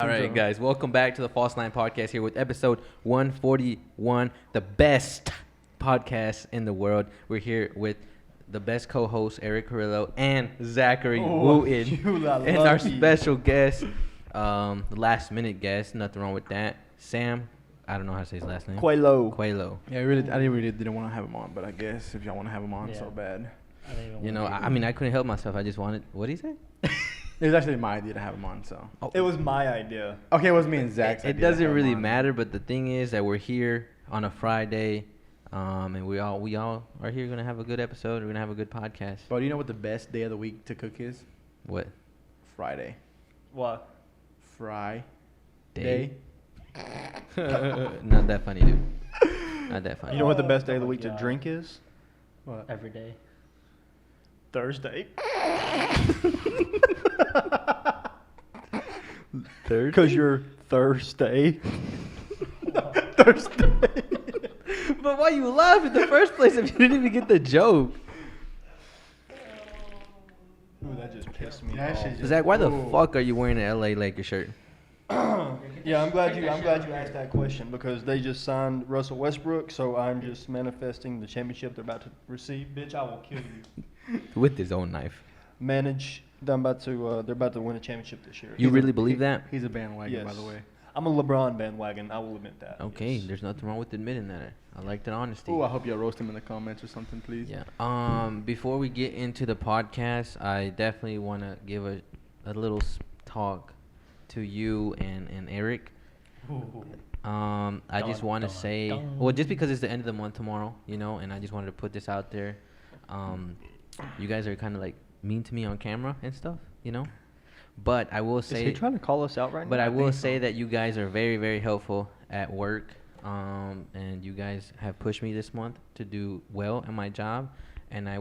All right, guys, welcome back to the False Line Podcast here with episode 141, the best podcast in the world. We're here with the best co-host, Eric Carrillo, and Zachary Wooten, and our special guest, last-minute guest, nothing wrong with that, Sam. I don't know how to say his last name. Quaylo. Yeah, I really didn't want to have him on, but I guess if y'all want to have him on so bad. You know, I mean, I couldn't help myself. I just wanted, what did he say? It was actually my idea to have him on, so. Oh. It was my idea. Okay, it was me and Zach's It idea to doesn't have him really on. matter, but the thing is that we're here on a Friday, and we all are here gonna have a good episode. We're gonna have a good podcast. But you know what the best day of the week to cook is? What? Friday. What? Friday. Not that funny, dude. Not that funny. You know what the best day of the week to drink is? What? Every day. Thursday. Third? Because you're Thursday. Thursday. But why you laugh in the first place if you didn't even get the joke? Ooh, that just pissed me That off. shit just- Zach, why the Ooh. fuck are you wearing an LA Lakers shirt? Yeah, I'm glad you asked that question because they just signed Russell Westbrook, so I'm just manifesting the championship they're about to receive. Bitch, I will kill you. With his own knife. They're about to win a championship this year. You really believe that? He's a bandwagon, by Yes. the way. I'm a LeBron bandwagon. I will admit that. Okay, yes. there's nothing wrong with admitting that. I like that honesty. Ooh, I hope y'all roast him in the comments or something, please. Yeah. Before we get into the podcast, I definitely want to give a little talk to you and Eric. I just want to say, well, just because it's the end of the month tomorrow, you know, and I just wanted to put this out there. You guys are kind of like mean to me on camera and stuff, you know. But I will say, Is he trying to call us out right now? but I will say that you guys are very, very helpful at work. And you guys have pushed me this month to do well in my job. And I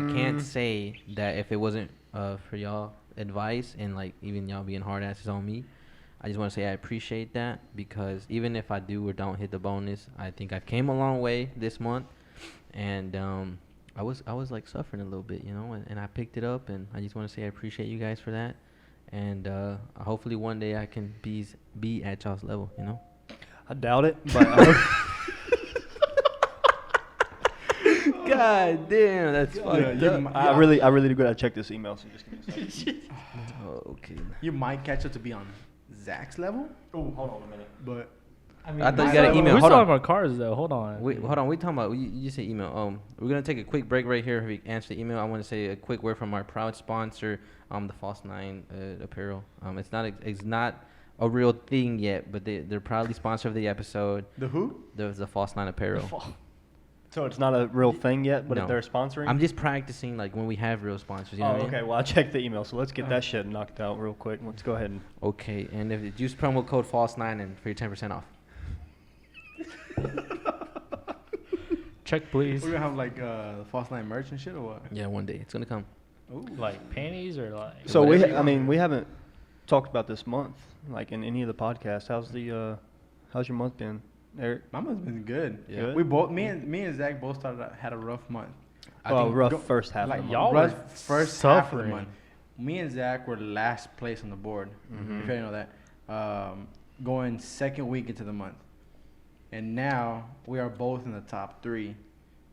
can't say that if it wasn't for y'all advice and like even y'all being hard asses on me, I just want to say I appreciate that because even if I do or don't hit the bonus, I think I've came a long way this month. And I was like suffering a little bit, you know, and I picked it up, and I just want to say I appreciate you guys for that. And hopefully one day I can be at y'all's level, you know. I doubt it, but God damn, that's fucked up. I really do gotta check this email. So just give me a second. Oh, okay. You might catch up to be on Zach's level, Oh, hold on a minute. but I mean, I thought you got an email. We're Hold talking on. about cars, though. Hold on. Wait, hold on. We talking about you just say email. We're gonna take a quick break right here. If we answer the email, I want to say a quick word from our proud sponsor, the False Nine Apparel. It's not a real thing yet, but they're proudly sponsor of the episode. the who? The False Nine Apparel. So it's not a real thing yet, but No. if they're sponsoring. I'm just practicing like when we have real sponsors. You know what I mean? Okay. Well, I checked the email, so let's get that shit knocked out real quick. Let's go ahead and. Okay, and if you use promo code False9 and for your 10% off. Check, please. We're gonna have like the False Line merch and shit, or what? Yeah, one day it's gonna come. Ooh. Like panties or like. So whatever you we haven't talked about this month, like in any of the podcasts. How's your month been, Eric? My month's been good. Yeah. Good? We both, me and Zach both had a rough month. Rough first half Like of the month. y'all rough were first half of the suffering. month. Me and Zach were last place on the board. If you didn't know that, going second week into the month, and now we are both in the top 3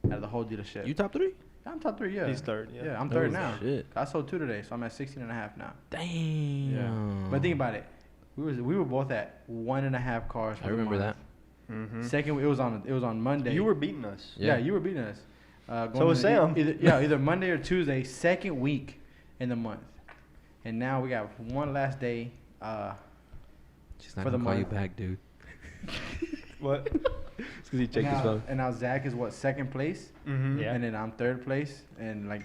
out of the whole dealership. You top 3? I'm top 3, yeah. He's third, yeah. Yeah, I'm third Oh, now. shit. I sold 2 today, so I'm at 16 and a half now. Damn. Yeah. But think about it. We were both at 1.5 cars. For I the remember month. that. Mm-hmm. Second, it was on Monday. You were beating us. Yeah, Yeah. you were beating us. So was Sam. Either Monday or Tuesday, second week in the month, and now we got one last day. She's not For the gonna call you month. back, dude. What? It's because he checked his phone. And now Zach is what, second place, Mm-hmm. Yeah. and then I'm third place, and like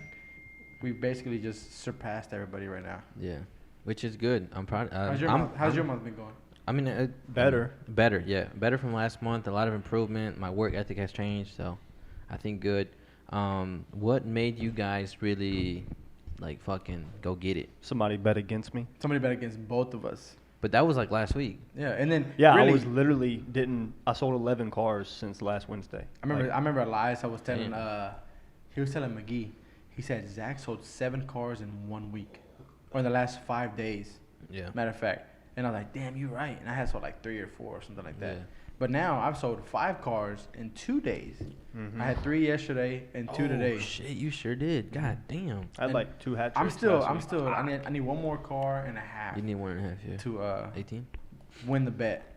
we basically just surpassed everybody right now. Yeah, which is good. I'm proud. How's your month been going? I mean, Better. Better, yeah. Better from last month. A lot of improvement. My work ethic has changed, so I think good. What made you guys really, like, fucking go get it? Somebody bet against me. Somebody bet against both of us. But that was like last week. Yeah, and then Yeah, really, I was literally I sold 11 cars since last Wednesday. I remember Elias. I was telling Damn. he was telling McGee. He said Zach sold 7 cars in 1 week, or in the last 5 days. Yeah. Matter of fact, And I was like, damn, you're right. And I had sold like 3 or 4 or something like that. Yeah. But now I've sold 5 cars in 2 days. Mhm. I had 3 yesterday and 2 today. Oh shit, you sure did. God damn. I had And like 2 hat I'm tricks still, last week. I need 1 more car and a half You need 1.5, yeah. to 18. win the bet.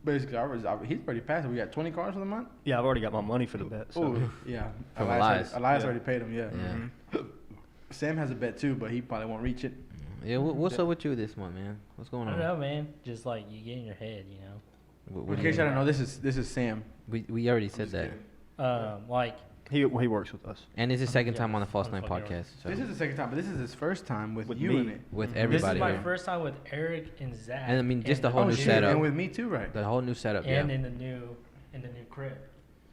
Basically, he's already passed it. We got 20 cars for the month. Yeah, I've already got my money for the bet. So. Oh, yeah. From Elias Yeah. already paid him, yeah. Yeah. Mhm. Sam has a bet too, but he probably won't reach it. Yeah, what's up with you this month, man? What's going I on? don't know, man. Just like you get in your head, you know. What In do you case I mean? don't know, this is Sam. We already said Just that. kidding. Like He works with us. And it's his second Yeah, time on the False I'm Night fucking podcast. So This is the second time, but this is his first time with you me. in it. with Mhm. this everybody is my here. first time with Eric and Zach. And I mean, just the in whole new shit, setup. and with me too, right? The whole new setup, and yeah. in the new crib,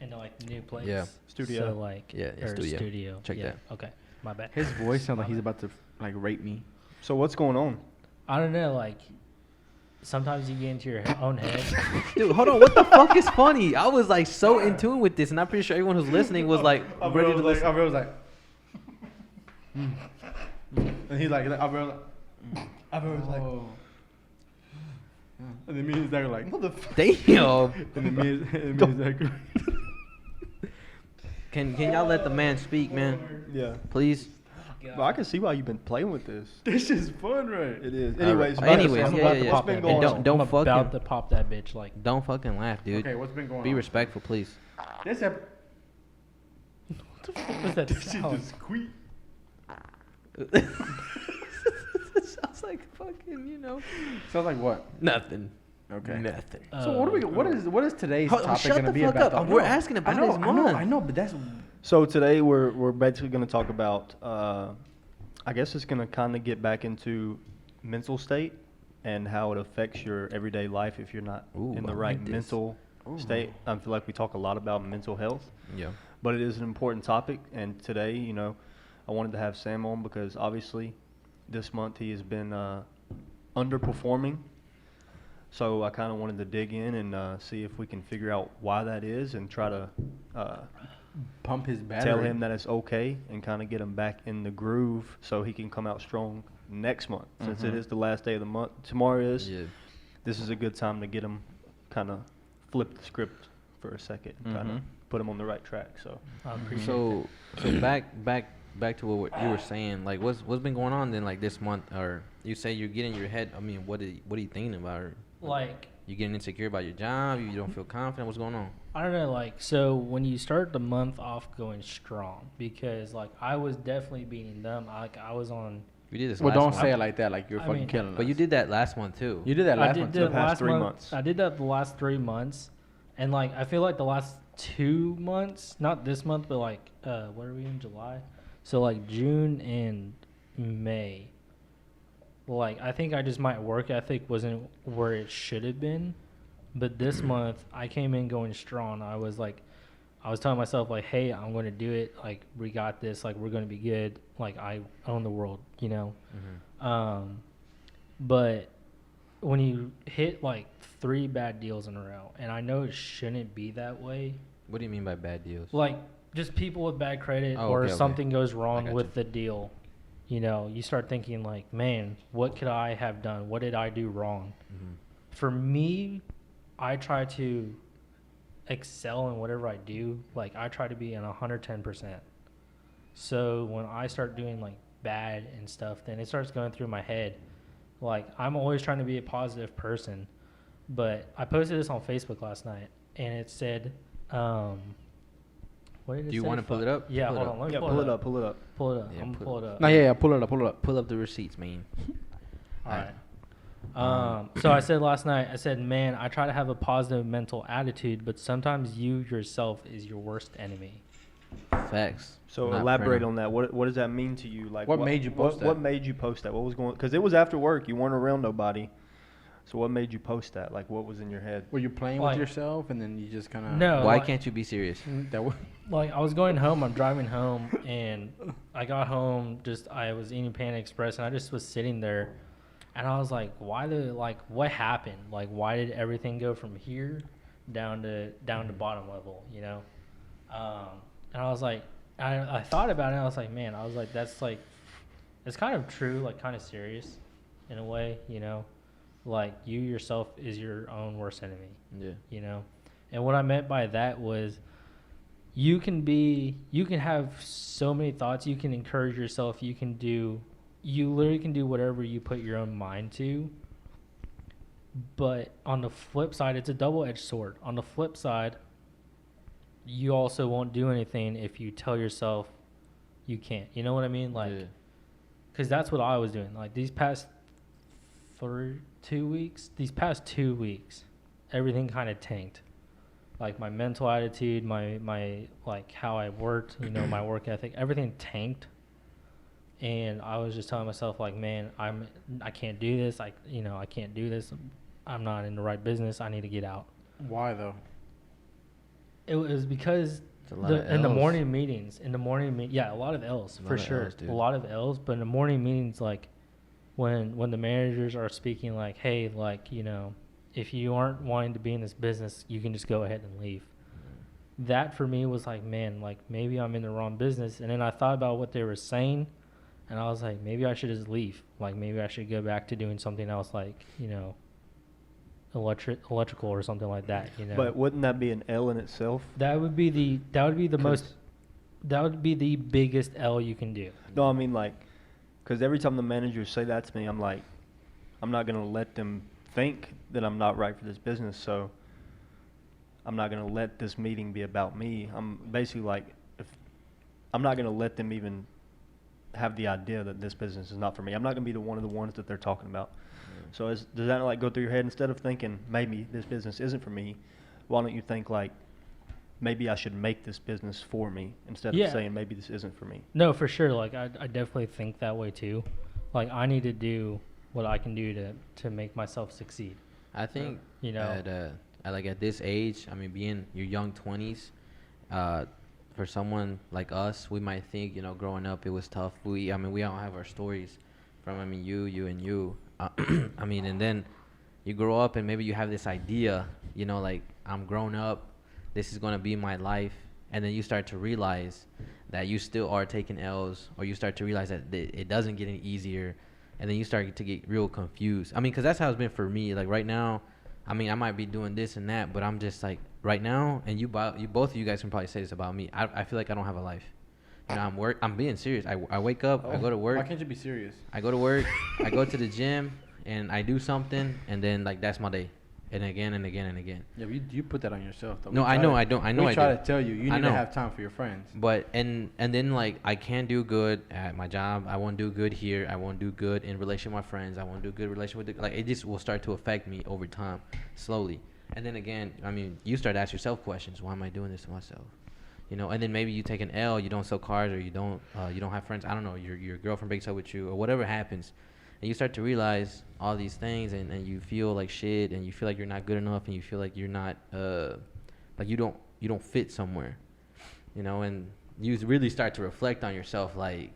in the like the new place. Yeah. Studio. So like Yeah, or studio. Check yeah. that. Okay, my bad. His voice sounds like he's about to like rape me. So what's going on? I don't know, like sometimes you get into your own head. Dude, hold on. What the fuck is funny? I was like so in tune with this, and I'm pretty sure everyone who's listening was like ready to listen. Alvaro was like, and he's like, Alvaro was like, Oh. and then me and Zach are like, Damn. and then me and Zach are Can y'all let the man speak, man? Yeah. Please. But I can see why you've been playing with this. this is fun, right? It is. All right. Anyways, Anyways, I'm yeah, about yeah, to yeah. pop that And going don't- on. don't I'm fucking- about to pop that bitch. Like Don't fucking laugh, dude. Okay, what's been going Be on? respectful, please. This ep- what was that this shit sound? just squeak. Sounds like fucking, Sounds like what? nothing. Okay. Nothing. So what is today's Hold- topic shut going to the be fuck about? up. though? We're asking about his month. I know, but that's So today we're basically going to talk about. I guess it's going to kind of get back into mental state and how it affects your everyday life if you're not Ooh, in I the right like this. mental state. I feel like we talk a lot about mental health, Yeah. but it is an important topic. And today, I wanted to have Sam on because obviously this month he has been underperforming. So I kind of wanted to dig in and see if we can figure out why that is and try to pump his battery. tell him that it's okay and kind of get him back in the groove so he can come out strong next month. Since it Mhm. is the last day of the month, tomorrow is. Yeah. This is a good time to get him kind of flip the script for a second and kind of Mhm. put him on the right track. So I appreciate So back to what you were saying. Like, what's been going on then? Like this month, or you say you're getting your head. I mean, what are you thinking about? Or like you getting insecure about your job? You don't feel confident? What's going on? I don't know, like, so when you start the month off going strong, because like I was definitely beating them. I was on. You did this. Well, last don't month. say it like that. Like you're I fucking mean- killing us. But you did that last month too. You did that I last did month. the too. The past last 3 month. months. I did that the last 3 months, and like I feel like the last 2 months, not this month, but like what are we in July? So like June and May. Like I think I just my work ethic wasn't where it should have been, but this month I came in going strong. I was telling myself like, hey, I'm going to do it. Like we got this. Like we're going to be good. Like I own the world, Mm-hmm. But when you hit like 3 bad deals in a row, and I know it shouldn't be that way, What do you mean by bad deals? like just people with bad credit Oh, or okay, okay. something goes I wrong got with you. the deal, you start thinking like, man, what could I have done? What did I do wrong? Mm-hmm. For me, I try to excel in whatever I do. Like I try to be in 110%. So when I start doing like bad and stuff, then it starts going through my head. Like I'm always trying to be a positive person, but I posted this on Facebook last night, and it said, what did it Do you say? want to pull it up? Yeah, Pull it hold up. on. Let me yeah, pull, pull it up, pull it up. Pull it up. Yeah, I'm gonna pull it up. No, yeah, pull it up, pull it up. Pull up the receipts, man. All right. So I said last night, I said, man, I try to have a positive mental attitude, but sometimes you yourself is your worst enemy. Facts. So Not elaborate printing. on that. What does that mean to you? Like What made you post that? What made you post that? What was going? Because it was after work. You weren't around nobody. So what made you post that? Like what was in your head? Were you playing Like- with yourself and then you just kind of No. Why like- can't you be serious? That was, Like I was going home, I'm driving home, and I got home, I was eating Panda Express, and I just was sitting there, and I was like, what happened? Like, why did everything go from here down to bottom level, And I was like, I thought about it, and I was like, man, that's like, it's kind of true, like kind of serious in a way, like you yourself is your own worst enemy, Yeah. you know? And what I meant by that was you can have so many thoughts, you can encourage yourself, you literally can do whatever you put your own mind to. But on the flip side, it's a double-edged sword. On the flip side, you also won't do anything if you tell yourself you can't. You know what I mean? Like, Yeah. because that's what I was doing. Like these past 2 weeks, everything kind of tanked. Like my mental attitude, my like how I worked, you know, my work ethic, everything tanked. And I was just telling myself like, man, I can't do this. I can't do this. I'm not in the right business. I need to get out. Why though? It was because It's a lot of in the Ls. morning meetings, a lot of L's A for lot of sure, Ls, dude. a lot of L's. But in the morning meetings, like when the managers are speaking, like, hey, like, you know, if you aren't wanting to be in this business, you can just go ahead and leave. That for me was like, man, like maybe I'm in the wrong business. And then I thought about what they were saying, and I was like, maybe I should just leave. Like maybe I should go back to doing something else, like, you know, electrical or something like that, you know. But wouldn't that be an L in itself? That would be the biggest L you can do. No, I mean like, because every time the managers say that to me, I'm like, I'm not gonna let them think that I'm not right for this business. So I'm not gonna let this meeting be about me. I'm basically like, if I'm not gonna let them even have the idea that this business is not for me. I'm not gonna be one of the ones that they're talking about. So does that like go through your head? Instead of thinking maybe this business isn't for me, why don't you think like maybe I should make this business for me instead Yeah. of saying maybe this isn't for me? No, for sure. Like I definitely think that way too. Like I need to do what I can do to make myself succeed. I think You know. at this age, I mean, being your young 20s, for someone like us, we might think, you know, growing up it was tough. We all have our stories from, I mean, you and you. I mean, and then you grow up and maybe you have this idea, you know, like I'm grown up, this is going to be my life. And then you start to realize that you still are taking L's, or you start to realize that it doesn't get any easier. And then you start to get real confused. I mean, because that's how it's been for me. Like right now, I mean, I might be doing this and that, but I'm just like right now, and both of you guys can probably say this about me. I feel like I don't have a life. You know, I'm being serious. I wake up, I go to work. Why can't you be serious? I go to work, I go to the gym, and I do something, and then like that's my day, and again and again and again. Yeah, but you put that on yourself though. No, I know I don't. I know We I try do. to tell you, you I need to know. have time for your friends. But and then like I can't do good at my job. I won't do good here. I won't do good in relation with my friends. I won't do good relation with like it just will start to affect me over time, slowly. And then again, I mean, you start to ask yourself questions. Why am I doing this to myself? You know, and then maybe you take an L. You don't sell cars, or you don't have friends. I don't know. Your girlfriend breaks up with you, or whatever happens, and you start to realize all these things, and you feel like shit, and you feel like you're not good enough, and you feel like you're not like you don't fit somewhere. You know, and you really start to reflect on yourself, like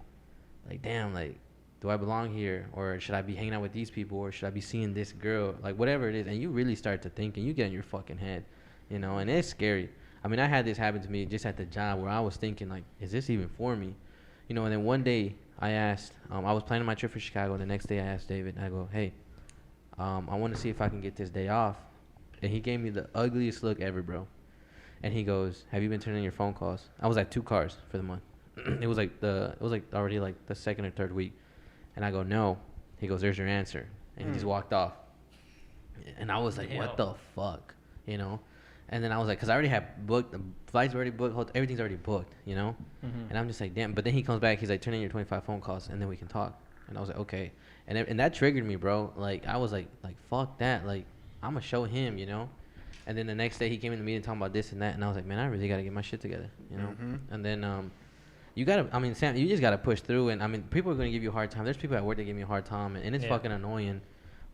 damn, like, do I belong here, or should I be hanging out with these people, or should I be seeing this girl, like whatever it is, and you really start to think, and you get in your fucking head, you know, and it's scary. I mean, I had this happen to me just at the job where I was thinking, like, is this even for me, you know? And then one day I asked, I was planning my trip for Chicago. The next day I asked David, I go, hey, I want to see if I can get this day off, and he gave me the ugliest look ever, bro. And he goes, have you been turning in your phone calls? I was at 2 cars for the month. It was already like the second or third week. And I go, no. He goes, there's your answer. And he just walked off. And I was like, what the fuck? You know? And then I was like, because I already had booked, the flights already booked, everything's already booked, you know? Mm-hmm. And I'm just like, damn. But then he comes back, he's like, turn in your 25 phone calls, and then we can talk. And I was like, okay. And that triggered me, bro. Like, I was like, fuck that. Like, I'm going to show him, you know? And then the next day he came in the meeting talking about this and that, and I was like, man, I really got to get my shit together, you know? Mhm. And then you got to, I mean, Sam, you just got to push through. And, I mean, people are going to give you a hard time. There's people at work that give me a hard time, and it's Yeah. fucking annoying.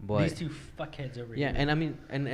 But These 2 fuckheads over yeah, here. and I mean, and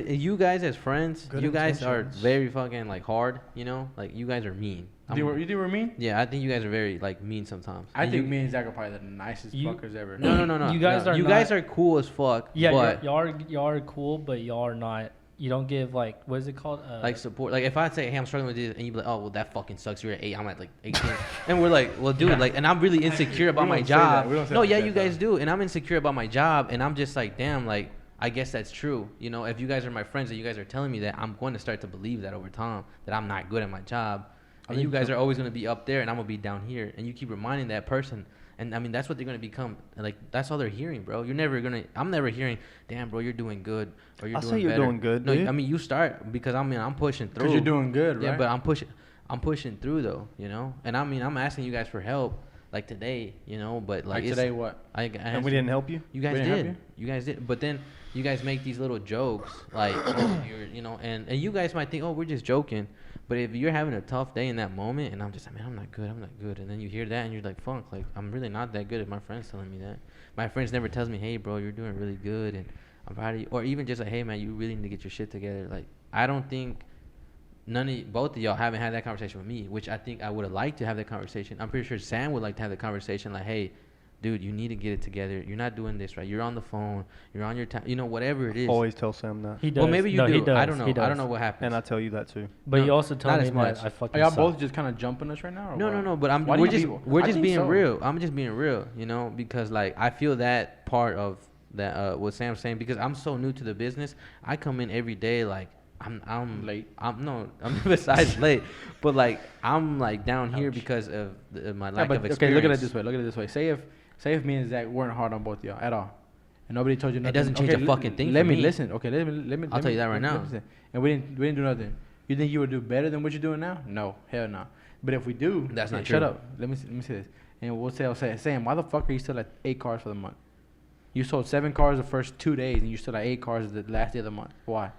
you guys as friends, Good you guys are intentions. very fucking, like, hard, you know? Like, you guys are mean. You think we're mean? Yeah, I think you guys are very, like, mean sometimes. I And think you, me and Zach are probably the nicest You- fuckers ever. No. You guys no. are You guys not- are cool as fuck. Yeah, but y'all are cool, but y'all are not you don't give like what is it called? Like support. Like if I say, hey, I'm struggling with this, and you be like, oh, well, that fucking sucks. You're at 8. I'm at like 18. And we're like, well, dude, like, and I'm really insecure about my don't say that. job. We don't say No, that yeah, like you that, guys do. And I'm insecure about my job, and I'm just like, damn, like, I guess that's true. You know, if you guys are my friends and you guys are telling me that, I'm going to start to believe that over time, that I'm not good at my job. And you guys are always going to be up there, and I'm going to be down here. And you keep reminding that person. And I mean, that's what they're gonna become. Like, that's all they're hearing, bro. You're never gonna. I'm never hearing, "Damn, bro, you're doing good," or "You're I doing say you're better." doing good, No, dude. I mean, you start because I'm pushing through. Because you're doing good, right? Yeah, but I'm pushing through though, you know. And I mean, I'm asking you guys for help, like today, you know. But like it's- today, what? And we didn't help you. You guys We didn't help did. You guys did. But then you guys make these little jokes, like, oh, you're, you know, and you guys might think, oh, we're just joking. But if you're having a tough day in that moment, and I'm just like, man, I'm not good, and then you hear that, and you're like, fuck, like, I'm really not that good if my friend's telling me that. My friends never tells me, hey, bro, you're doing really good, and I'm proud of you. Or even just like, hey, man, you really need to get your shit together. Like, I don't think both of y'all haven't had that conversation with me, which I think I would have liked to have that conversation. I'm pretty sure Sam would like to have the conversation, like, hey, dude, you need to get it together. You're not doing this right. You're on the phone. You're on your time. You know, whatever it is. Always tell Sam that. he does. Well, maybe you no, do. He does. I don't know. He I does. don't know what happens. And I tell you that too. But you No, also told not me as much. that I fucking Are y'all suck. both just kind of jumping us right now? Or No, what? no, no. But Why do we're you just people- we're I just think being so. real. I'm just being real, you know, because like I feel that part of that what Sam's saying, because I'm so new to the business. I come in every day like I'm Late. I'm besides late, but like I'm like down here because of my Yeah, lack but of experience. okay, look at it this way. Look at it this way. Say if me and Zach weren't hard on both of y'all at all, and nobody told you nothing. doesn't change okay, a fucking thing Let for me me. listen. Okay, let me. I'll tell you that right now. Listen. And we didn't do nothing. You think you would do better than what you're doing now? No, hell no. But if we do, That's not Shut true. up. Let me say this. And we'll say, Sam, why the fuck are you still at 8 cars for the month? You sold 7 cars the first 2 days, and you still at 8 cars the last day of the month. Why?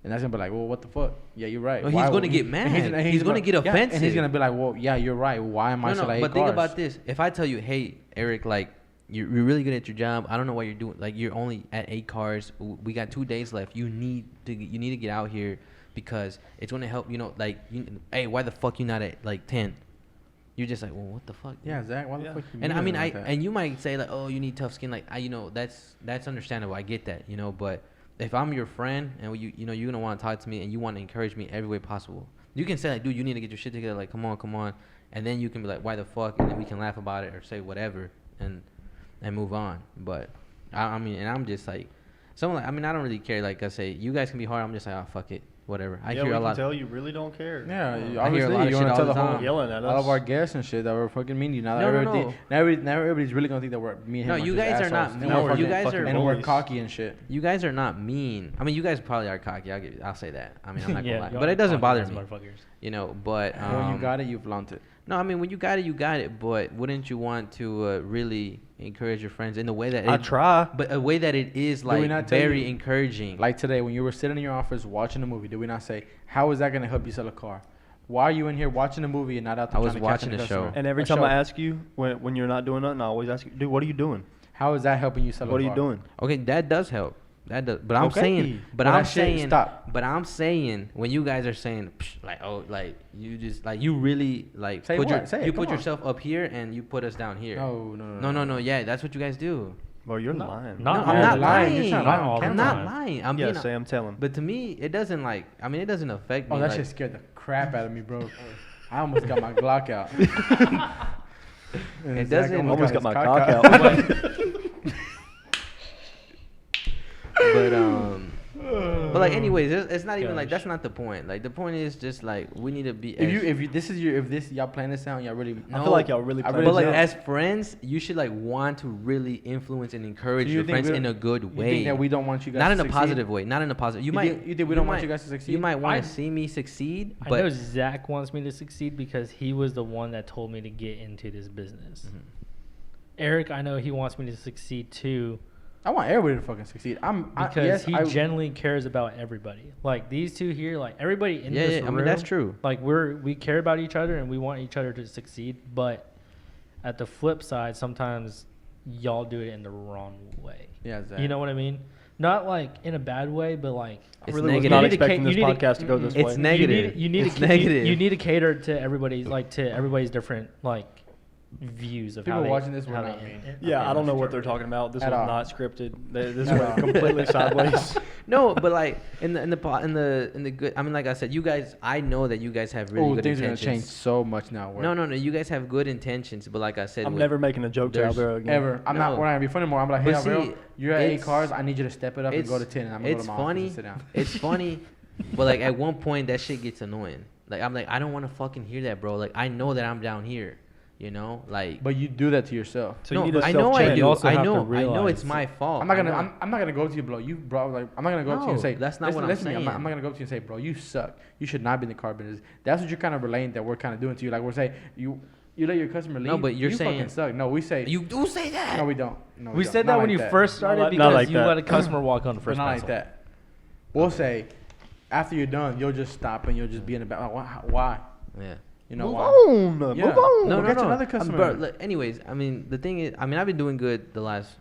And that's gonna be like, well, what the fuck? Yeah, you're right. Well, Why he's gonna would- get and mad. and He's gonna get yeah, and offensive. he's gonna be like, well, yeah, you're right. Why am I still at 8 but cars? think about this. If I tell you, hey, Eric, like you're really good at your job. I don't know why you're doing. Like you're only at 8 cars. We got 2 days left. You need to get out here because it's gonna help. You know, like, hey, why the fuck you not at like 10? You're just like, well, what the fuck? Yeah, Zach, why the Yeah. fuck you And I doing mean, like that? and you might say like, oh, you need tough skin. Like, you know, that's understandable. I get that, you know. But if I'm your friend and you know, you're gonna want to talk to me and you want to encourage me every way possible, you can say like, dude, you need to get your shit together. Like, come on, and then you can be like, why the fuck? And then we can laugh about it or say whatever and move on. But I mean, and I'm just like, someone like, I mean, I don't really care. Like I say, you guys can be hard. I'm just like, oh, fuck it, whatever. I yeah, hear we a can lot. tell you really don't care. Yeah, I hear a obviously lot of you shit want to all tell the the whole time. Yelling at all of us. our guests and shit that we're fucking mean to you. Now, No, no, everybody, no. now everybody's really gonna think that we're me and him. No, are you just guys are assholes. not And mean. we're You fucking- guys are- and we're bullies. cocky and shit. You guys are not mean. I mean, you guys probably are cocky. I'll say that. I mean, I'm not gonna Yeah, lie. y'all But are it doesn't bother fucking me. motherfuckers. You know, but when you got it, you flaunt it. No, I mean, when you got it, you got it. But wouldn't you want to really encourage your friends in the way that I it, try. but a way that it is we like not tell very you? encouraging? Like today, when you were sitting in your office watching a movie, did we not say, how is that gonna help you sell a car? Why are you in here watching a movie and not out there I was trying to catch watching any a show. customer? And every A time show. I ask you when you're not doing nothing, I always ask you, dude, what are you doing? How is that helping you sell a car? What are you doing? Okay, that does help. That does. But I'm Okay. saying, but Well, I'm that shit, saying, stop. but I'm saying, when you guys are saying, psh, like, oh, like you just like you really like Say put what? your Say it, you come put on. yourself up here and you put us down here. No. Yeah, that's what you guys do. Well, you're No, lying. not No, all I'm the not time. lying. You're trying to Not lie on all the I'm camera. not time. lying. I'm Yeah, being. Sam, tell him. But to me, it doesn't like. I mean, it doesn't affect me. Oh, that like, shit scared the crap out of me, bro. I almost got my Glock out. It doesn't- Almost got his my cock cock out. But like, anyways, it's not even like Gosh. that's not the point. Like, the point is just like we need to be. If y'all plan this out, y'all really. I feel like y'all really I play But really like, don't. as friends, you should like want to really influence and encourage So you your think friends we in don't- a good You way. think that we don't want you guys Not to in a succeed? positive way. Not in a positive. You might. You think we don't want you guys to succeed? You might want I- to see me succeed, I but know Zach wants me to succeed because he was the one that told me to get into this business. Mhm. Eric, I know he wants me to succeed too I want everybody to fucking succeed. because he genuinely cares about everybody. Like these two here, like everybody in this yeah, room. I mean that's true. Like we care about each other and we want each other to succeed. But at the flip side, sometimes y'all do it in the wrong way. Yeah, Zach. You know what I mean? Not like in a bad way, but like I It's really was negative. not You need to expecting ca- this you need to- podcast to go this It's way. negative. You need It's to negative. You need to cater to everybody's different like views of People how they, watching this would how not they be. Yeah, I don't know what they're talking about. This At was all. not scripted. This At went all. completely sideways. No, but like in the good. I mean, like I said, you guys. I know that you guys have really Oh, good things are gonna intentions. change so much now. No. You guys have good intentions, but like I said, I'm with- never making a joke to there's- Alvaro again. Ever. I'm not. No. We're not gonna be funny anymore. I'm like, hey, But Alvaro, see, you're at 8 it's- cars. I need you to step it up and go to it's- 10. And I'm gonna go it's to my office funny. and sit down. It's funny, but like at one point that shit gets annoying. Like I'm like, I don't want to fucking hear that, bro. Like I know that I'm down here, you know. Like But you do that to yourself. So no, you need to I know I self-check. do. You also I have to know realize- it's my fault. I'm not gonna. I know. I'm not gonna go to you, bro. You bro. Like I'm not gonna go up to you and No, say that's not listen, what I'm listen to me. saying. I'm not gonna go up to you and say, bro, you suck. You should not be in the car business. That's what you're kind of relaying that we're kind of doing to you. Like we're saying you let your customer leave. No, but you're you saying- fucking suck. No, we say You do say that. no. We don't. No, We don't. said Not that when like you first started Not because like you that. let a customer walk on the But first not like pencil. that. We'll say after you're done, you'll just stop and you'll just be in the back. Like, why? Yeah. You know Move why? on. Yeah. Move on. We'll get you another customer. Bro, look, anyways, I mean, the thing is, I mean, I've been doing good the last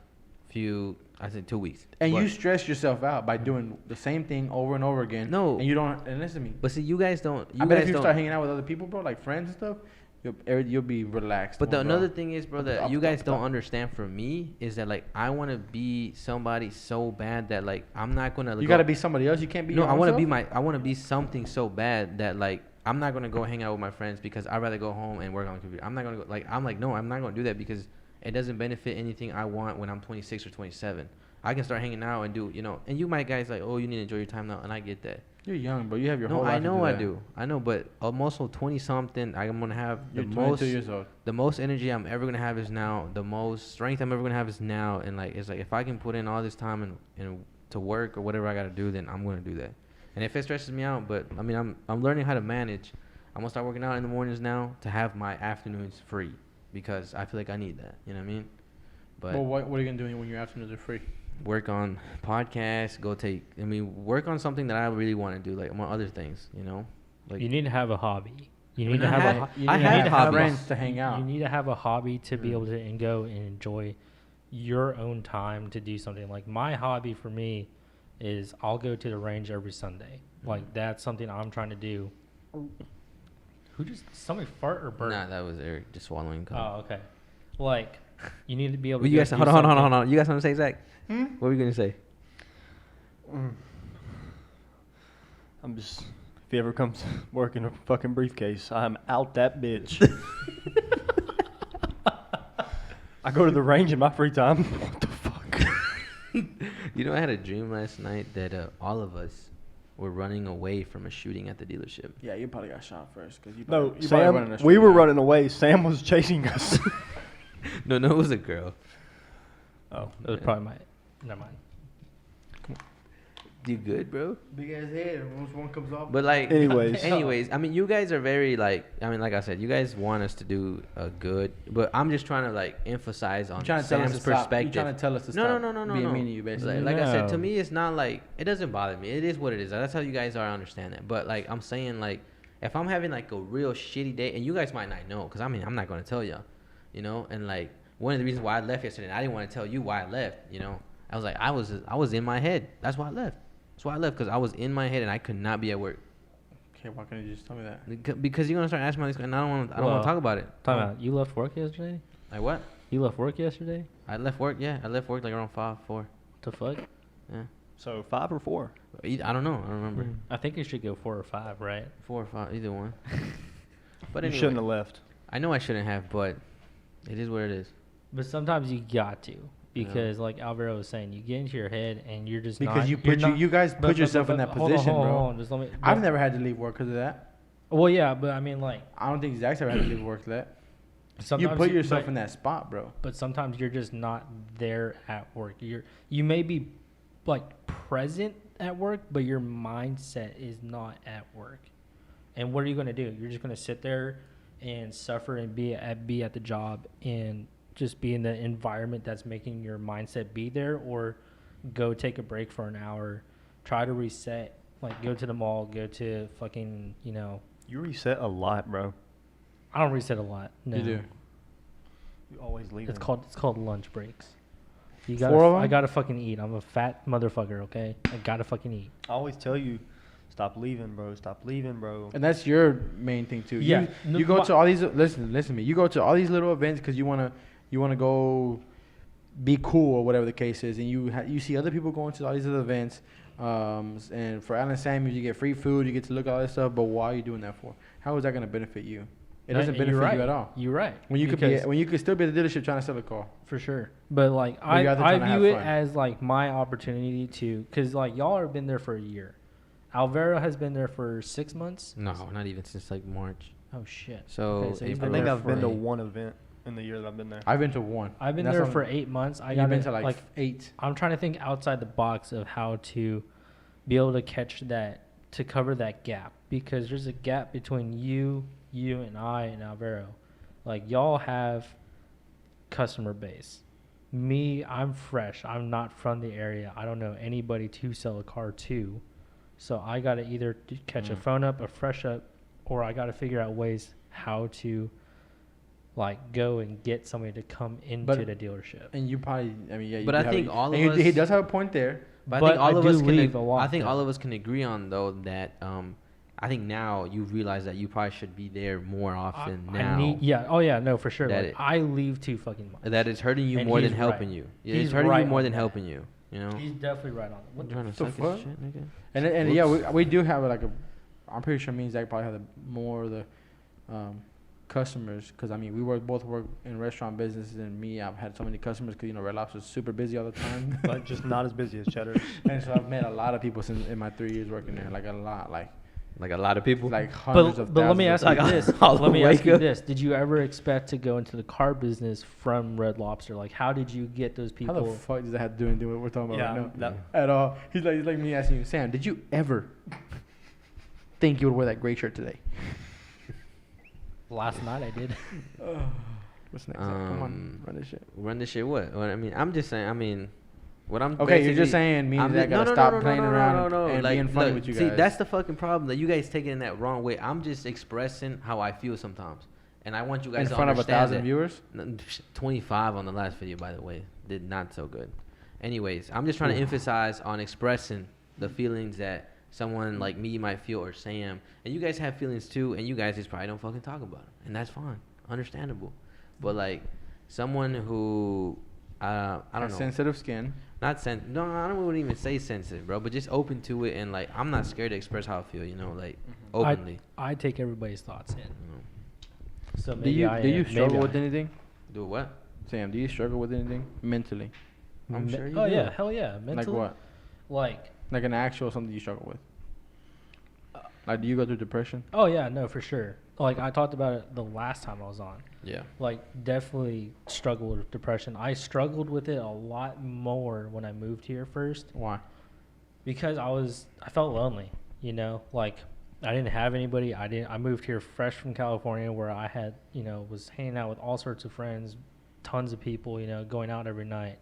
few, I said 2 weeks. And but, you stress yourself out by doing the same thing over and over again. No. And you don't. And listen to me. But see, you guys don't. You I bet guys if you don't. start hanging out with other people, bro, like friends and stuff, you'll be relaxed. But more, bro. another thing is, bro, that Up, you up, guys up, don't up. understand from me is that like I want to be somebody so bad that like I'm not gonna. You gotta be somebody else. You can't be. No, your I own want to self? be I want to be something so bad that like I'm not gonna go hang out with my friends because I'd rather go home and work on the computer. I'm not gonna go like I'm like no, I'm not gonna do that because it doesn't benefit anything I want when I'm 26 or 27. I can start hanging out and do and you might guys like, oh, you need to enjoy your time now, and I get that. You're young, bro. You have your No, whole life. I know to I that. do. I know, but I'm also 20 something. I'm gonna have You're the 22 most. years old. The most energy I'm ever gonna have is now. The most strength I'm ever gonna have is now. And like it's like if I can put in all this time and to work or whatever I gotta do, then I'm gonna do that. And if it stresses me out, but I mean I'm learning how to manage. I'm gonna start working out in the mornings now to have my afternoons free because I feel like I need that. You know what I mean? But Well, what are you gonna do when your afternoons are free? work on podcasts. Work on something that I really want to do, like among other things. Like You need to have a hobby. You I need mean, to I have had- a. ho- You I need to had have hobbies. friends to hang out. You need to have a hobby to be Mm. able to go and enjoy your own time to do something. Like my hobby for me is I'll go to the range every Sunday. Like that's something I'm trying to do. Who just somebody fart or burp? Nah, that was Eric just swallowing. cum. Oh, okay. Like you need to be able. Well, to you go guys, do hold on. something- You guys want to say, Zach? What were you gonna say? I'm just. If he ever comes work in a fucking briefcase, I'm out that bitch. I go to the range in my free time. What the fuck? I had a dream last night that all of us were running away from a shooting at the dealership. Yeah, you probably got shot first because you. No, you Sam. running a We straight were line. running away. Sam was chasing us. No, it was a girl. Oh, It was probably my. Never mind. You good, bro? Big ass head. Once one comes off. But like, Anyways. I mean, you guys are very like I said, you guys want us to do good, but I'm just trying to like emphasize on you trying to tell us Sam's to stop. perspective. You trying to tell us to No, stop. no, no, no, no, Being no. mean to you, basically. Like I said, to No. me, it's not like it doesn't bother me. It is what it is. That's how you guys are. I understand that. But like I'm saying, like if I'm having like a real shitty day, and you guys might not know, because I mean I'm not gonna tell you, and like one of the reasons why I left yesterday, and I didn't want to tell you why I left. I was like I was in my head. That's why I left. That's why I left, because I was in my head and I could not be at work. Okay, why can't you just tell me that? Because you're gonna start asking me this, and I don't want to talk about it. Time out. You left work yesterday? Like what? You left work yesterday? I left work. Yeah, I left work like around 5, 4. What the fuck? Yeah. so 5 or 4? I don't know. I don't remember. I think you should go 4 or 5, right? 4 or 5, either one. But You anyway, shouldn't have left. I know I shouldn't have, but it is what it is. But sometimes you got to. Because like Alvaro was saying, you get into your head and you're just Because not, you you're put not- you guys but- put yourself in that hold on, position, hold on, bro. hold on, just let me, I've never had to leave work because of that. Well, yeah, but I mean, like I don't think Zach's ever had to leave work for that. You sometimes put yourself but- in that spot, bro. But sometimes you're just not there at work. You may be like present at work, but your mindset is not at work. And what are you going to do? You're just going to sit there and suffer and be at the job and just be in the environment that's making your mindset be there, or go take a break for an hour, try to reset, like go to the mall, go to fucking, You reset a lot, bro. I don't reset a lot. No. You do. You always leave. It's called lunch breaks. You 4 of 'em? I gotta fucking eat. I'm a fat motherfucker, okay? I gotta fucking eat. I always tell you, stop leaving, bro. Stop leaving, bro. And that's your main thing too. Yeah. You go to all these. Listen to me. You go to all these little events because you wanna go be cool or whatever the case is, and you see other people going to all these other events. And for Allen Samuels, you get free food, you get to look at all this stuff. But why are you doing that for? How is that gonna benefit you? It doesn't You're benefit right. you at all. You're right. When you could still be at the dealership trying to sell a car. For sure. But like But you're out there I trying to have view it fun. as like my opportunity to, cause like y'all have been there for a year. Alvaro has been there for 6 months. No, not even since like March. Oh shit. So Okay, so he's I been think there I've been to for- one event in the year that I've been there. I've been to one. I've been That's there on- for 8 months. I You've got been to like 8. I'm trying to think outside the box of how to be able to catch that, to cover that gap, because there's a gap between you and I and Alvaro. Like y'all have customer base. Me, I'm fresh. I'm not from the area. I don't know anybody to sell a car to. So I got to either catch a phone up, a fresh up, or I got to figure out ways how to like go and get somebody to come into But- the dealership. And you probably, I mean, yeah. You But do I have think a- all and of He us- does have a point there. But I But think all I of do us can. leave a lot I think there. all of us can agree on though that I think now you realize that you probably should be there more often now. Oh yeah, no, for sure. That Like, it- I leave too fucking much. That it's hurting you And more than he's helping right. you. Yeah, He's it's hurting right you more on than that. helping you. You know. He's definitely right on it. What I'm trying to the suck his fuck? shit, nigga. And yeah, we do have like a. I'm pretty sure me and Zach probably have more of the customers because I mean we both work in restaurant businesses and me I've had so many customers because Red Lobster's super busy all the time. But just not as busy as Cheddar's. And so I've met a lot of people since in my 3 years working there, like a lot, like Like a lot of people. hundreds of But let me thousands ask of you Like, this. I'll Let me ask wake you up. this. Did you ever expect to go into the car business from Red Lobster? Like, how did you get those How the people? fuck does that have to do anything with what we're talking about Yeah, right now? that- At all. He's like me asking you, Sam, did you ever think you would wear that gray shirt today? Last night I did. What's next? Zach? Come on, Um, run this shit. Run this shit. What? I mean, I'm just saying. I mean, what I'm. Okay, you're basically- just saying me and I'm Zach just- gotta stop playing around and Like, being funny look, with you see, guys. that's the fucking problem. That you guys take it in that wrong way. I'm just expressing how I feel sometimes, and I want you guys in to front of understand 1,000 that. viewers. 25 on the last video, by the way, did not so good. Anyways, I'm just trying to emphasize on expressing the feelings that someone like me might feel or Sam, and you guys have feelings too, and you guys just probably don't fucking talk about them, and that's fine, understandable. But like someone who I don't Has know, sensitive skin. not no, I don't even say sensitive, bro, but just open to it, and like I'm not scared to express how I feel, you know, like openly. I take everybody's thoughts in. You know. So Do maybe you I do you maybe struggle I- with anything, Do what? Sam? Do you struggle with anything mentally? I'm Me- sure you Oh do. yeah, hell yeah. Mentally, Like what? Like, Like an actual something you struggle with? Like, do you go through depression? oh yeah, no, for sure. Like I talked about it the last time I was on. Yeah. Like definitely struggled with depression. I struggled with it a lot more when I moved here first Why? because I felt lonely, you know, like I didn't have anybody. I moved here fresh from California where I had, you know, was hanging out with all sorts of friends, tons of people, you know, going out every night,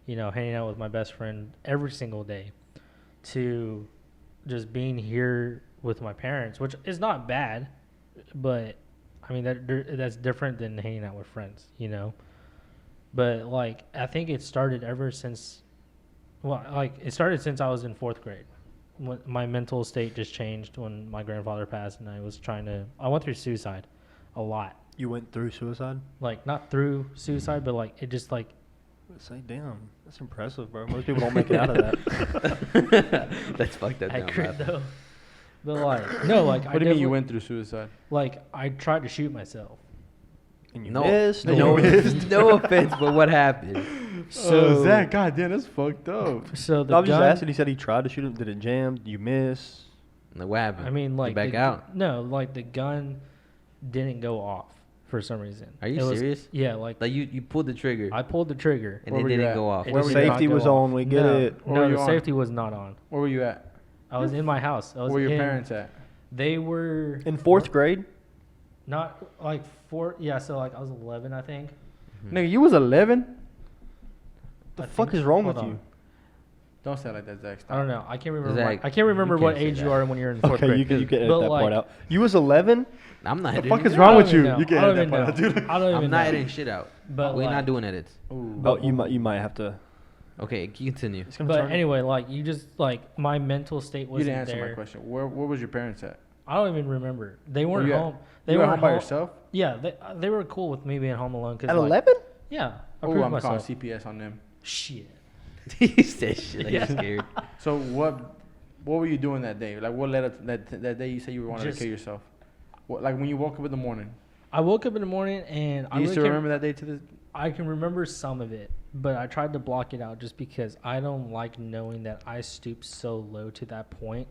you know, hanging out with my best friend every single day, to just being here with my parents, which is not bad, but I mean that's different than hanging out with friends, you know. But like I think it started ever since, well, like it started since I was in 4th grade. When my mental state just changed when my grandfather passed, and I went through suicide a lot. You went through suicide? Like not through suicide, but like it just like Say, damn, that's impressive, bro. Most people don't make it out of that. That's fucked up. accurate though. But like no, like What do you mean you went through suicide? Like I tried to shoot myself. And you No, missed. no, no offense, but what happened? So Zach, goddamn, that's fucked up. So the I was just gun, asking. He said he tried to shoot him. Did it jam? Did you miss? Like, what happened? I mean, You like back the, out. No, like the gun didn't go off for some reason. Are you It was- serious? Yeah, like Like you pulled the trigger I pulled the trigger. and Where it were you didn't at? go off. It Where did safety not was go on. off. We get no, it. Where were No, you the on? safety was not on. Where were you at? I was in my house. I was Where were your in- parents at? They were In 4th grade? not like 4. Yeah, so like I was 11, I think. Nigga, you was 11? The I fuck think- is wrong hold with on. you? Don't say it like that, Zach. I don't know. I can't remember. Zach, I can't remember you what can't say age you that. are when you're in 4th Okay, grade. you can edit But, that like- part out. You was 11? I'm not. The editing fuck is it wrong out. with I you? don't even You know. can't I edit don't that even part out, know. dude. I don't even I'm know. not editing shit out. But We're like, not doing edits. Ooh. Oh, you might have to. Okay, continue. It's gonna But turn. anyway, like you just like my mental state You wasn't didn't answer there. my question. Where was your parents at? I don't even remember. They Were weren't you at- home. They you were weren't home by yourself? Yeah, they were cool with me being home alone. Cause At like, 11? Yeah, I Oh, proved I'm calling myself. CPS on them. Shit. He said shit like Yeah. you're scared. So what were you doing that day? Like what led up to that day you said you wanted Just- to kill yourself? What, like when you woke up in the morning? I woke up in the morning and Do you really still can't- remember that day to this? I can remember some of it, but I tried to block it out just because I don't like knowing that I stooped so low to that point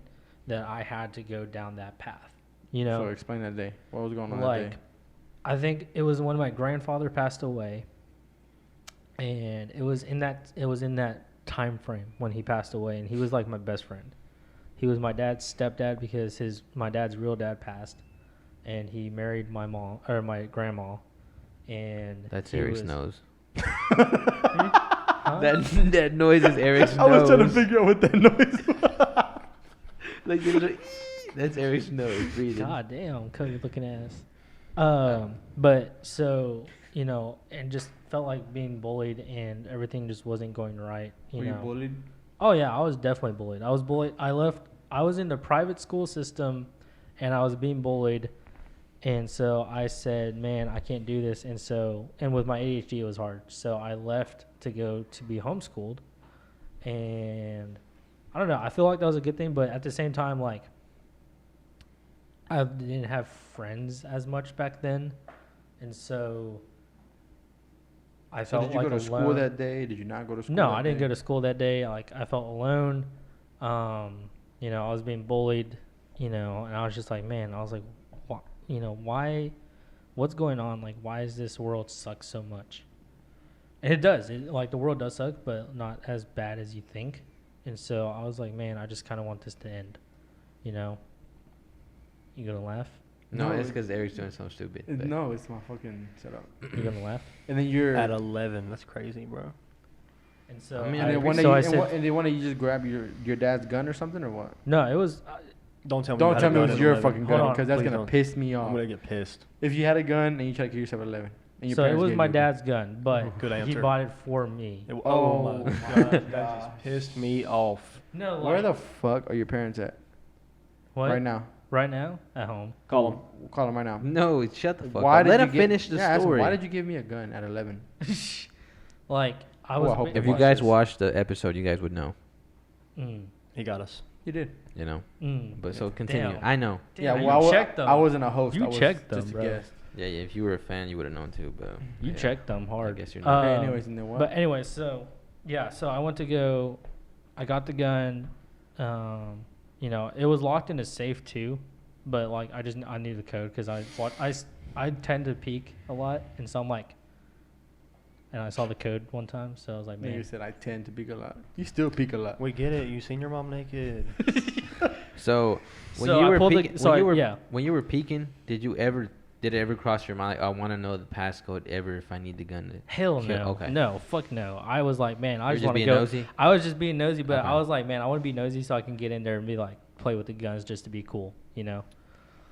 that I had to go down that path. You know, So explain that day. What was going on that like day? I think it was when my grandfather passed away, and it was in that time frame when he passed away, and he was like my best friend. He was my dad's stepdad because my dad's real dad passed, and he married my mom or my grandma, and That's he Eric's was- nose. Huh? That noise is Eric's nose. figure out what that noise was. Like, you know, that's Eric's nose breathing. God damn, Cody looking ass. But so, you know, and just felt like being bullied and everything just wasn't going right. You Were know. you bullied? Oh yeah, I was definitely bullied. I was bullied. I was in the private school system, and I was being bullied, and so I said, "Man, I can't do this." And with my ADHD, it was hard. So I left to go to be homeschooled, and I don't know. I feel like that was a good thing, but at the same time, like I didn't have friends as much back then, and so I So felt did you like go to school alone. that day? Did you not go to school? No, that I didn't day? go to school that day. Like I felt alone. You know, I was being bullied. You know, and I was just like, man, I was like, you know, why? What's going on? Like, why does this world suck so much? And it does. Like the world does suck, but not as bad as you think. And so I was like, man, I just kind of want this to end. You know. You gonna laugh? No, No, it's because Eric's doing something stupid. but- No, it's my fucking setup. You gonna laugh? And then you're At 11. That's crazy, bro. And so I mean, And then agree. one day, so you, I and, said, and then one day you just grab your dad's gun or something or what? no, it was. Don't tell me. you Don't had tell a me it gun was at your 11. fucking Hold gun on, because that's please gonna don't. piss me off. I'm gonna get pissed. If you had a gun and you tried to kill yourself at 11, and your So it parents was gave my you a gun. dad's gun, but Good he answer. bought it for me. Oh my my god, that gosh. just pissed me off. No, Where the fuck are your parents at what? right now? Right now, at home. Call him. Call them right now. No, shut the fuck Why up. did Let you him gi- finish the Yeah, ask him, story. why did you give me a gun at 11? Like I Oh, was. I hope ba- they If you watch guys this. watched the episode, you guys would know. Mm, He got us. You did. You know. mm. But so continue. Damn. I know. Yeah, Damn, well, you I checked them. wasn't a host. You I was checked them, just a bro. guest. Yeah, if you were a fan, you would have known too. But You yeah. checked them hard. guess you're not. Okay, Um, anyways, and then what? But anyway, so yeah, so I went to go. I got the gun. You know, it was locked in a safe too, but like I knew the code because I tend to peek a lot, and so I'm like, and I saw the code one time, so I was like, man, Nigga said I tend to peek a lot. You still peek a lot. We get it. You seen your mom naked. So when So you I were pulled the- peeking, so when you I- were yeah. when you were peeking, did it ever cross your mind? Like, I want to know the passcode ever if I need the gun. hell Kill- no, okay. no, fuck no. I was like, man, I You're just just want to being go. nosy? I was just being nosy, but Okay. I was like, man, I want to be nosy so I can get in there and be like, play with the guns just to be cool, you know.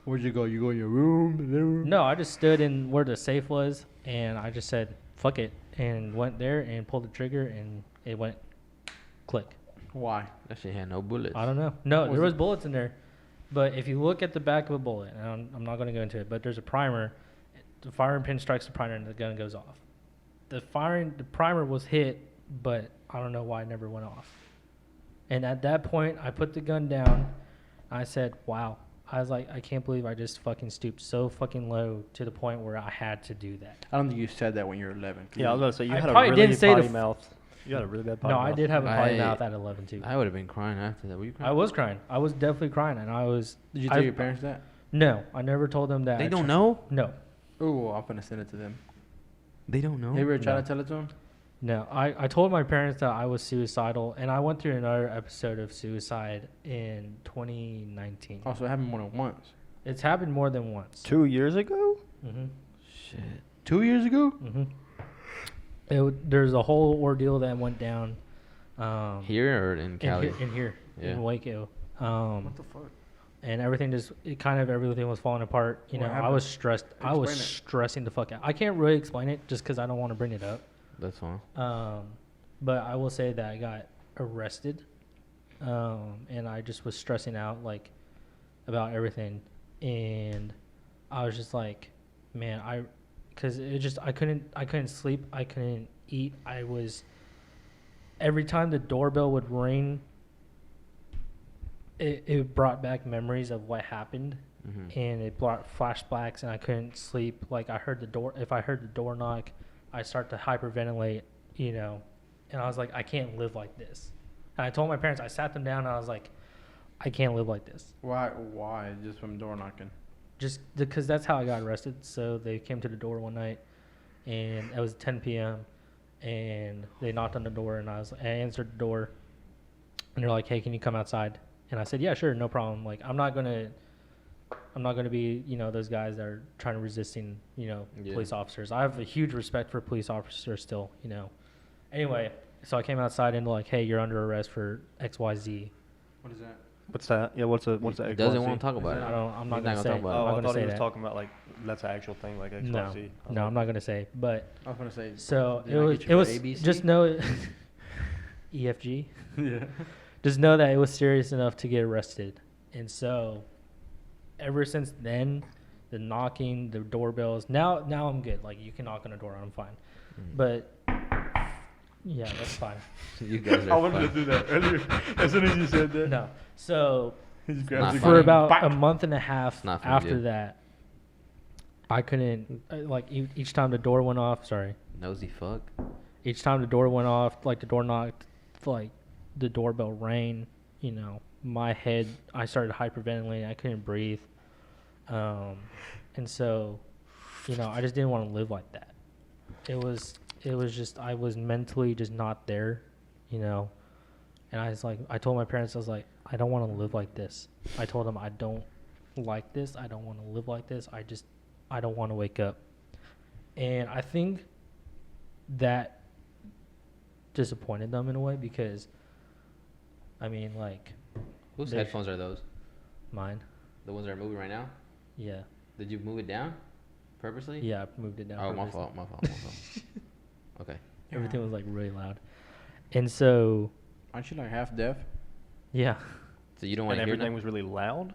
Where'd you go? You go in your room? The living room? No, I just stood in where the safe was, and I just said, fuck it, and went there and pulled the trigger, and it went click. Why? That shit had no bullets. I don't know. No, Was there was it- bullets in there. But if you look at the back of a bullet, and I'm not going to go into it, but there's a primer. The firing pin strikes the primer, and the gun goes off. The primer was hit, but I don't know why it never went off. And at that point, I put the gun down. I said, wow. I was like, I can't believe I just fucking stooped so fucking low to the point where I had to do that. I don't think you said that when you were 11. 'cause Yeah, I was about to say you I had a probably really didn't say the potty f- mouth. You had a really bad potty No, mouth. I did have a potty I- mouth at 11 too. I would have been crying after that. Were you crying? I was crying. I was definitely crying, and I was. Did you I- tell your parents that? No, I never told them that. They don't know. No, Oh, I'm gonna send it to them. They don't know. Have you ever tried No. to tell it to them? no. I told my parents that I was suicidal, and I went through another episode of suicide in 2019. Also, it happened more than once. It's happened more than once. 2 years ago. Mm-hmm. Shit. 2 years ago? Mm-hmm. There's a whole ordeal that went down. Here or in Cali? In here, Yeah. in Waco. What the fuck? And everything everything was falling apart. You What know, I happened? was stressed. I was Explain it. stressing the fuck out. I can't really explain it just because I don't want to bring it up. That's all. But I will say that I got arrested, and I just was stressing out like about everything, and I was just like, man, because it just I couldn't sleep, I couldn't eat. I was every time the doorbell would ring, it brought back memories of what happened, and it brought flashbacks, and I couldn't sleep. Like if I heard the door knock, I start to hyperventilate, you know, and I was like, I can't live like this. And I told my parents, I sat them down, and I was like, I can't live like this. Why? Why? Just from door knocking? Just because that's how I got arrested. So they came to the door one night, and it was 10 p.m. and they knocked on the door, and I answered the door, and they're like, "Hey, can you come outside?" And I said, "Yeah, sure, no problem. Like, I'm not gonna be, you know, those guys that are trying to resisting, you know, police officers. I have a huge respect for police officers still, you know." Anyway, so I came outside and like, "Hey, you're under arrest for XYZ." What is that? What's that? Yeah, what's He the doesn't want to talk about it. I'm not He's gonna say. talk about it. Oh, I'm I not thought gonna he say was that. talking about like that's an actual thing, like XYZ. No, I'm not gonna say. But I was gonna say. so Did it I was get you it for was ABC? just know EFG. Yeah. Just know that it was serious enough to get arrested. And so ever since then, the knocking, the doorbells, now I'm good. Like, you can knock on the door, I'm fine. But yeah, that's fine. You guys I are wanted to fun. do that earlier. As soon as you said that, No. So he just Not grabs the funny. for gun. about Bop. a month and a half Not funny, after dude. that, I couldn't, each time the door went off, Nosy fuck. each time the door went off, like the door knocked, like the doorbell rang, you know, my head, I started hyperventilating. I couldn't breathe. And so, you know, I just didn't want to live like that. It was just, I was mentally just not there, you know. And I told my parents, I was like, I don't want to live like this. I told them, I don't like this. I don't want to live like this. I don't want to wake up. And I think that disappointed them in a way because, I mean, like, Whose They- headphones are those? mine. The ones that are moving right now? Yeah. Did you move it down purposely? Yeah, I moved it down. Oh, my purposely. fault. My fault. Okay. Everything was like really loud. And so, Aren't you like half deaf? yeah. So you don't And want to hear everything that? was really loud.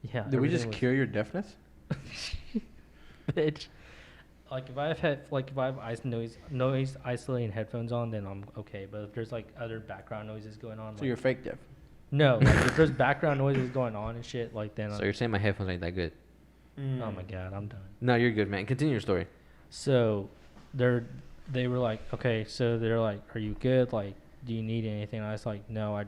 Yeah. Did we just everything was- cure your deafness? Bitch. Like if I have noise isolating headphones on, then I'm okay. But if there's like other background noises going on, So like, you're fake deaf. no, like if there's background noises going on and shit, like then So I'm, you're saying my headphones ain't that good? oh my god, I'm done. No, you're good, man. Continue your story. So they were like, okay, so they're like, are you good? Like, do you need anything? And I was like, no, I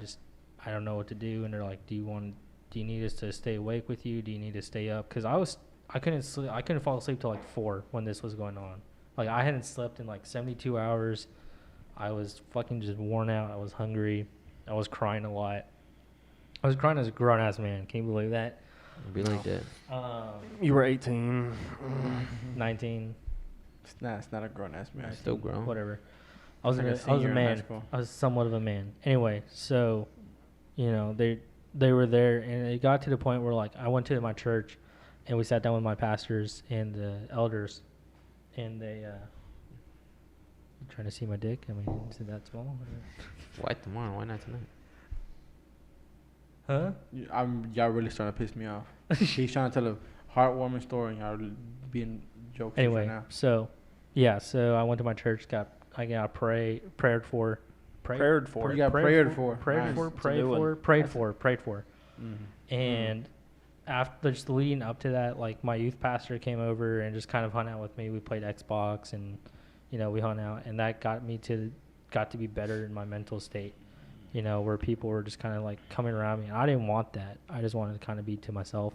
don't know what to do. And they're like, do you need us to stay awake with you? Do you need to stay up? Because I couldn't sleep. I couldn't fall asleep till like 4 when this was going on. Like I hadn't slept in like 72 hours. I was fucking just worn out. I was hungry. I was crying a lot. I was crying as a grown ass man. Can you believe that? Be like that. You were 18. 19, It's not a grown ass man. Still grown. whatever. I was Like a I was senior a in high man. school. I was somewhat of a man. Anyway, so, you know, they were there, and it got to the point where like I went to my church, and we sat down with my pastors and the elders, and they trying to see my dick. I mean, is it that small? Why tomorrow? Why not tonight? Huh? Y'all really starting to piss me off. He's trying to tell a heartwarming story, and y'all being jokes right Anyway, now. so yeah, so I went to my church. I got prayed for. Prepared for You it. got prayed for. Prayed Nice. for, It's a prayed new one. for, prayed for, prayed for. Mhm. And after just leading up to that, like my youth pastor came over and just kind of hung out with me. We played Xbox and, you know, we hung out, and that got to be better in my mental state, you know, where people were just kind of like coming around me. And I didn't want that. I just wanted to kind of be to myself,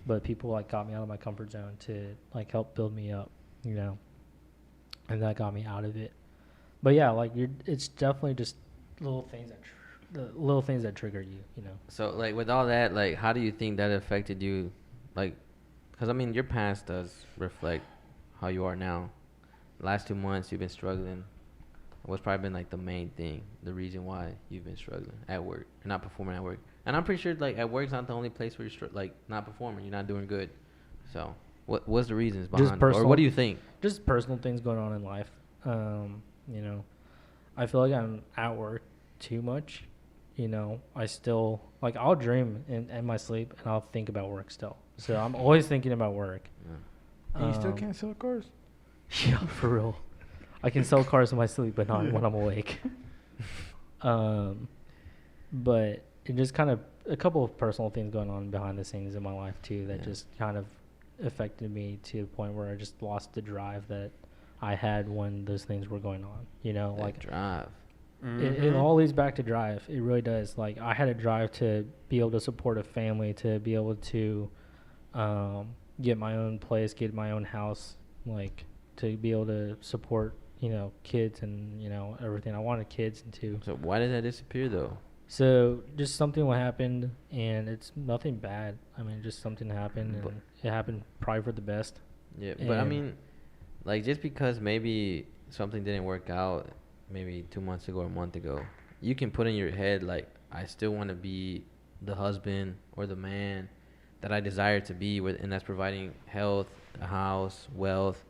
but people like got me out of my comfort zone to like help build me up, you know, and that got me out of it. But yeah, like it's definitely just little things that trigger you, you know. So, like, with all that, like, how do you think that affected you? Like, because, I mean, your past does reflect how you are now. Last 2 months, you've been struggling. What's probably been, like, the main thing, the reason why you've been struggling at work, or not performing at work? And I'm pretty sure, like, at work's not the only place where you're, like, not performing. You're not doing good. So, what's the reasons behind it? Or personal- what do you think? Just personal things going on in life. You know, I feel like I'm at work too much. You know, I still like I'll dream in my sleep and I'll think about work still. So I'm always thinking about work. And you still Um, can't sell cars. Yeah, for real. I can sell cars in my sleep, but not when I'm awake. But it just kind of a couple of personal things going on behind the scenes in my life too that Yeah. just kind of affected me to the point where I just lost the drive that I had when those things were going on. You know, That like drive. it all leads back to drive. It really does. Like I had a drive to be able to support a family, to be able to get my own place, get my own house, like to be able to support, you know, kids and, you know, everything. I wanted kids too. So why did that disappear though? So just something happened, and it's nothing bad. I mean, just something happened, But- and it happened probably for the best. Yeah, but I And- mean, like just because maybe something didn't work out, maybe 2 months ago or a month ago, you can put in your head like, I still want to be the husband or the man that I desire to be, with, and that's providing health, a house, wealth,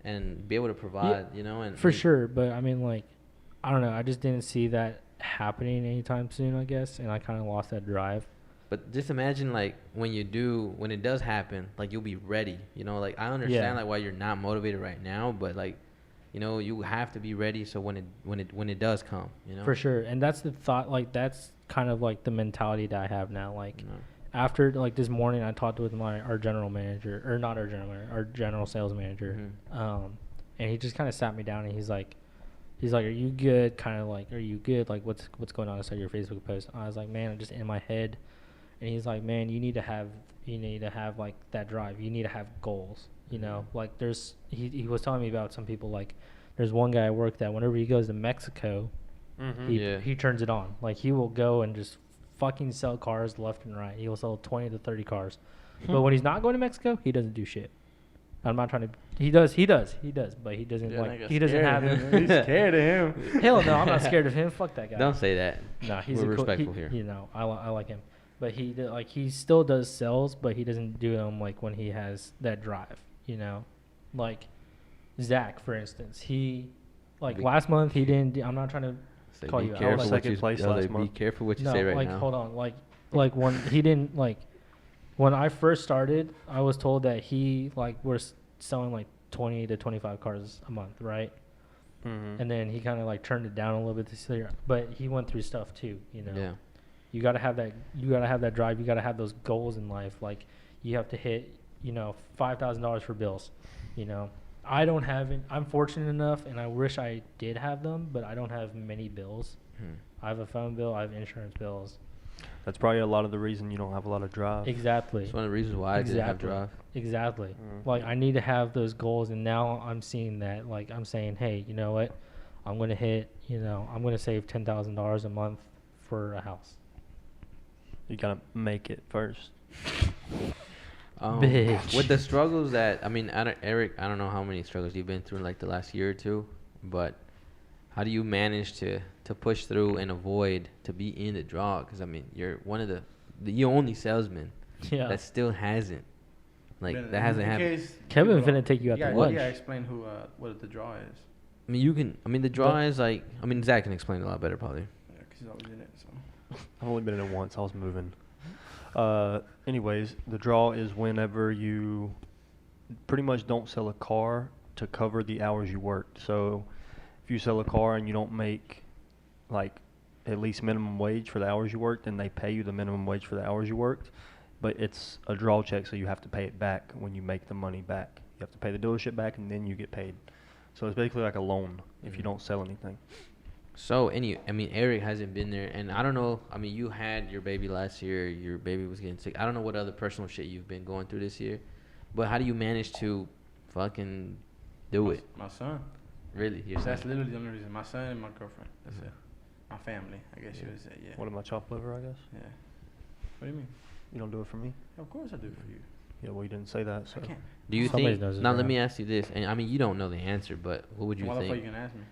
and be able to provide. You know, and For sure, but I mean, like, I don't know. I just didn't see that happening anytime soon, I guess, and I kind of lost that drive. But just imagine like when it does happen, like you'll be ready. You know, like I understand Yeah. like why you're not motivated right now, but like, you know, you have to be ready. So when it does come, you know. For sure, and that's the thought. Like, that's kind of like the mentality that I have now. Like, You know. after like this morning, I talked with our general manager, or not our general manager, our general sales manager, and he just kind of sat me down and he's like, "Are you good? Kind of like, are you good? Like, what's going on?" I saw your Facebook post. I was like, "Man, I'm just in my head." And he's like, "Man, you need to have like that drive. You need to have goals. You know, like he was telling me about some people, like there's one guy at work that whenever he goes to Mexico, Yeah. he turns it on. Like he will go and just fucking sell cars left and right. He will sell 20 to 30 cars. But when he's not going to Mexico, he doesn't do shit. I'm not trying to. He does, but he doesn't Yeah, like. nigga He doesn't scared have of it. him. He's scared of him. Hell no, I'm not scared of him. Fuck that guy. Don't say that. No, he's We're a cool, respectful he, here. You know, I like him, but he still does sales, but he doesn't do them like when he has that drive. You know, like Zach, for instance. He like Be- last month he didn't. I'm not trying to Say, call be you out. careful Like, what second you place Elder, last be month. careful what you no, say right like now. hold on, like when he didn't like when I first started, I was told that he like was selling like 20 to 25 cars a month, right? And then he kind of like turned it down a little bit this year, but he went through stuff too, you know. Yeah. You got to have that drive, you got to have those goals in life. Like you have to hit, you know, $5,000 for bills, you know. I don't have it. I'm fortunate enough and I wish I did have them, but I don't have many bills. I have a phone bill, I have insurance bills. That's probably a lot of the reason you don't have a lot of drive. Exactly. It's one of the reasons why I didn't have Exactly. drive. Exactly. Mm. Like I need to have those goals, and now I'm seeing that. Like I'm saying, hey, you know what? I'm gonna hit. You know, I'm gonna save $10,000 a month for a house. You gotta make it first. Bitch. With the struggles that Eric, I don't know how many struggles you've been through in like the last year or two, but how do you manage to push through and avoid to be in the draw? Because I mean, you're one of the only salesman Yeah. that still hasn't Then that hasn't in happened. case Kevin people finna take you out to gotta- lunch. You gotta explain what the draw is. I mean, the draw is like, Zach can explain it a lot better probably. Yeah, 'cause he's always in it. So. I've only been in it once. I was moving. Anyways, the draw is whenever you pretty much don't sell a car to cover the hours you worked. So if you sell a car and you don't make like at least minimum wage for the hours you worked, then they pay you the minimum wage for the hours you worked. But it's a draw check, so you have to pay it back when you make the money back. You have to pay the dealership back, and then you get paid. So it's basically like a loan if you Mhm. don't sell anything. So Eric hasn't been there, and I don't know. I mean, you had your baby last year. Your baby was getting sick. I don't know what other personal shit you've been going through this year, but how do you manage to fucking do it? My son. Really, you're That's saying? literally the only reason. My son and my girlfriend. That's it. My family, I guess you would say. Yeah. What am I, chopped liver, I guess? Yeah. What do you mean? You don't do it for me? Of course I do it for you. Yeah, well, you didn't say that, so. I can't. Do you Somebody think? knows his Now let job. me ask you this, and I mean you don't know the answer, but what would you Why the fuck think? you gonna ask me?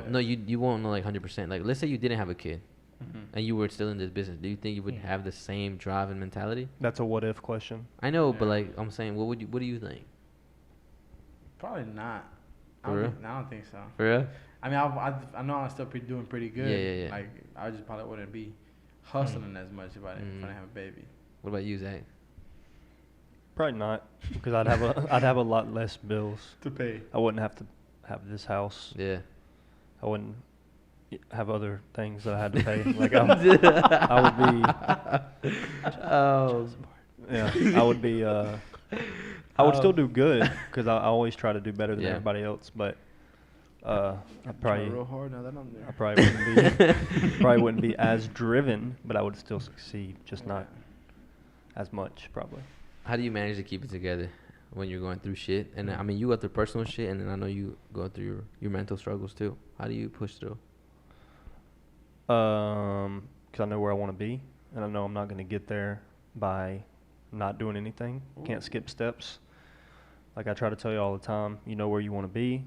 No, you won't know like 100%. Like let's say you didn't have a kid Mm-hmm. and you were still in this business. Do you think you would Yeah. have the same drive and mentality? That's a what if question. I know, but Yeah. like I'm saying, what do you think? Probably not. For real? I don't think so. For real? I mean, I know I'm still doing pretty good. Yeah. Like, I just probably wouldn't be hustling as much if I didn't have a baby. What about you, Zach? Probably not, because I'd have a lot less bills To pay. I wouldn't have to have this house. Yeah. I wouldn't have other things that I had to pay. Like I would be. Oh. Yeah, I would be. I would still do good because I always try to do better than Yeah. everybody else. But I Try real hard now that I'm there. I probably wouldn't be as driven, but I would still succeed, just not as much probably. How do you manage to keep it together when you're going through shit? And I mean, you go through personal shit, and then I know you go through your mental struggles too. How do you push through? Because I know where I want to be, and I know I'm not going to get there by not doing anything. Can't skip steps. Like I try to tell you all the time, you know where you want to be,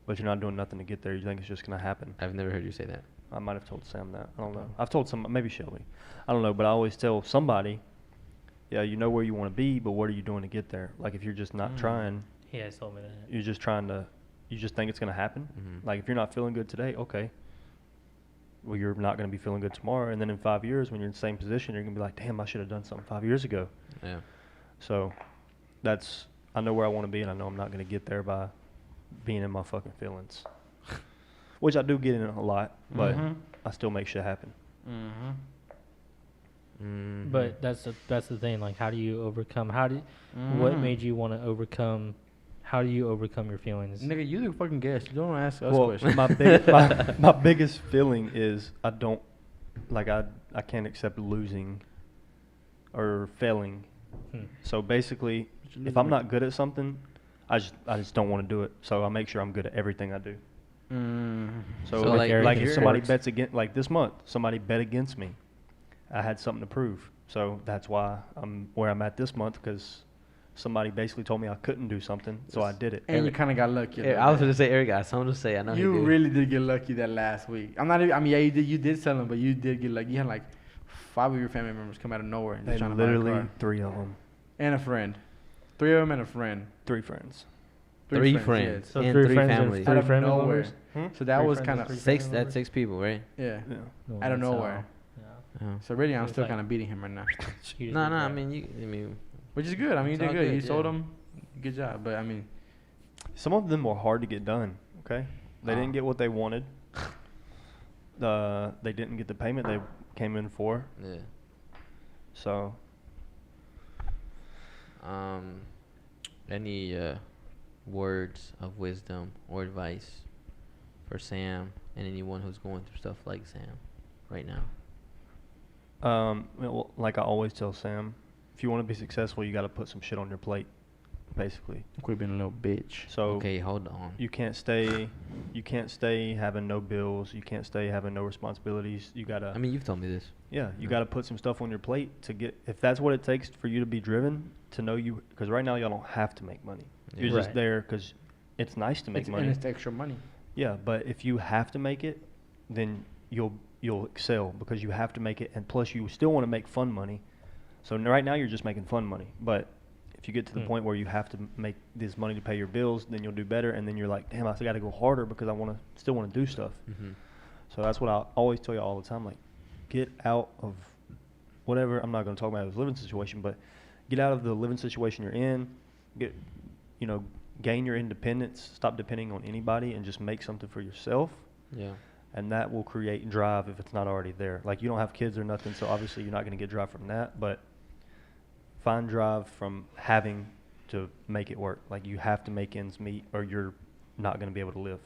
but you're not doing nothing to get there. You think it's just going to happen. I've never heard you say that. I might have told Sam that. I don't know. I've told maybe Shelby. I don't know, but I always tell somebody, yeah, you know where you want to be, but what are you doing to get there? Like if you're just not trying, He has told me that. you're just trying to, you just think it's going to happen. Mhm. Like if you're not feeling good today, okay. Well, you're not going to be feeling good tomorrow. And then in 5 years, when you're in the same position, you're going to be like, damn, I should have done something 5 years ago. Yeah. So I know where I want to be, and I know I'm not going to get there by being in my fucking feelings. Which I do get in a lot, but I still make shit happen. Mhm. But that's the thing. Like, how do you overcome? What made you want to overcome? How do you overcome your feelings? Nigga, you the fucking guest. You don't ask us Well, questions. my biggest feeling is I can't accept losing or failing. So basically, if I'm not good at something, I just don't want to do it. So I make sure I'm good at everything I do. So, So, like, like if your somebody sports- bets against, like this month, somebody bet against me. I had something to prove. So that's why I'm where I'm at this month, because somebody basically told me I couldn't do something, so I did it. And you kind of got lucky. a Yeah, little I was bit. gonna say Eric got something to say. I know You he did. really did get lucky that last week. I'm not even. I mean, yeah, you did sell them, but you did get lucky. You had like 5 of your family members come out of nowhere and just trying And to buy a literally car. 3 of them, And a friend. 3 of them and a friend. 3 friends. Three yeah. friends. So and three three friends and families. Out three of family nowhere. members? So that Three was friends kind and of three Six. family That's members? 6 people, right? yeah. Yeah. No, Out of that's nowhere. Yeah. Oh. So really, I'm It's still like- kind of beating him right now, You just No, did no. I that. mean, which is good. I mean, you It's did all good. good, You sold yeah. them. Good job. But I mean, Some of them were hard to get done. Okay, they didn't get what they wanted. They didn't get the payment they came in for. yeah. So Any words of wisdom or advice for Sam and anyone who's going through stuff like Sam right now? well, like I always tell Sam, if you want to be successful, you got to put some shit on your plate, basically. quit being a little bitch. So Okay, hold on. you can't stay having no bills. You can't stay having no responsibilities. You gotta. I mean, you've told me this. Yeah, you Yeah. got to put some stuff on your plate to get, if that's what it takes for you to be driven, to know you, because right now y'all don't have to make money. You're Yeah. just Right. there because it's nice to make It's, money. and it's extra money. Yeah, but if you have to make it, then you'll excel because you have to make it, and plus you still want to make fun money. So right now you're just making fun money, but if you get to the point where you have to make this money to pay your bills, then you'll do better, and then you're like, damn, I still got to go harder because I still want to do stuff. Mm-hmm. So that's what I always tell you all the time, like, get out of whatever, I'm not going to talk about his living situation, but get out of the living situation you're in, gain your independence, stop depending on anybody, and just make something for yourself, Yeah. and that will create drive if it's not already there. Like, you don't have kids or nothing, so obviously you're not going to get drive from that, but find drive from having to make it work. Like, you have to make ends meet or you're not going to be able to live.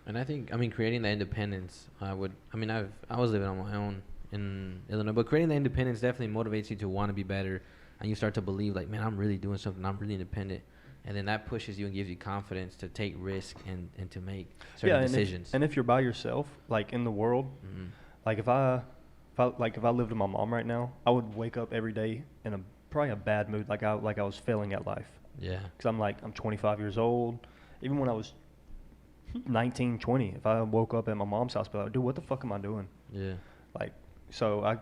And I think, creating the independence, I was living on my own in Illinois, but creating the independence definitely motivates you to want to be better, and you start to believe, like, man, I'm really doing something, I'm really independent, and then that pushes you and gives you confidence to take risk and to make certain decisions. And if you're by yourself, like, in the world, Mhm. like, if I lived with my mom right now, I would wake up every day in probably a bad mood, like I was failing at life. Yeah. Because I'm 25 years old. Even when I was 19, 20, if I woke up at my mom's house, I'd be like, dude, what the fuck am I doing? Yeah. Like, so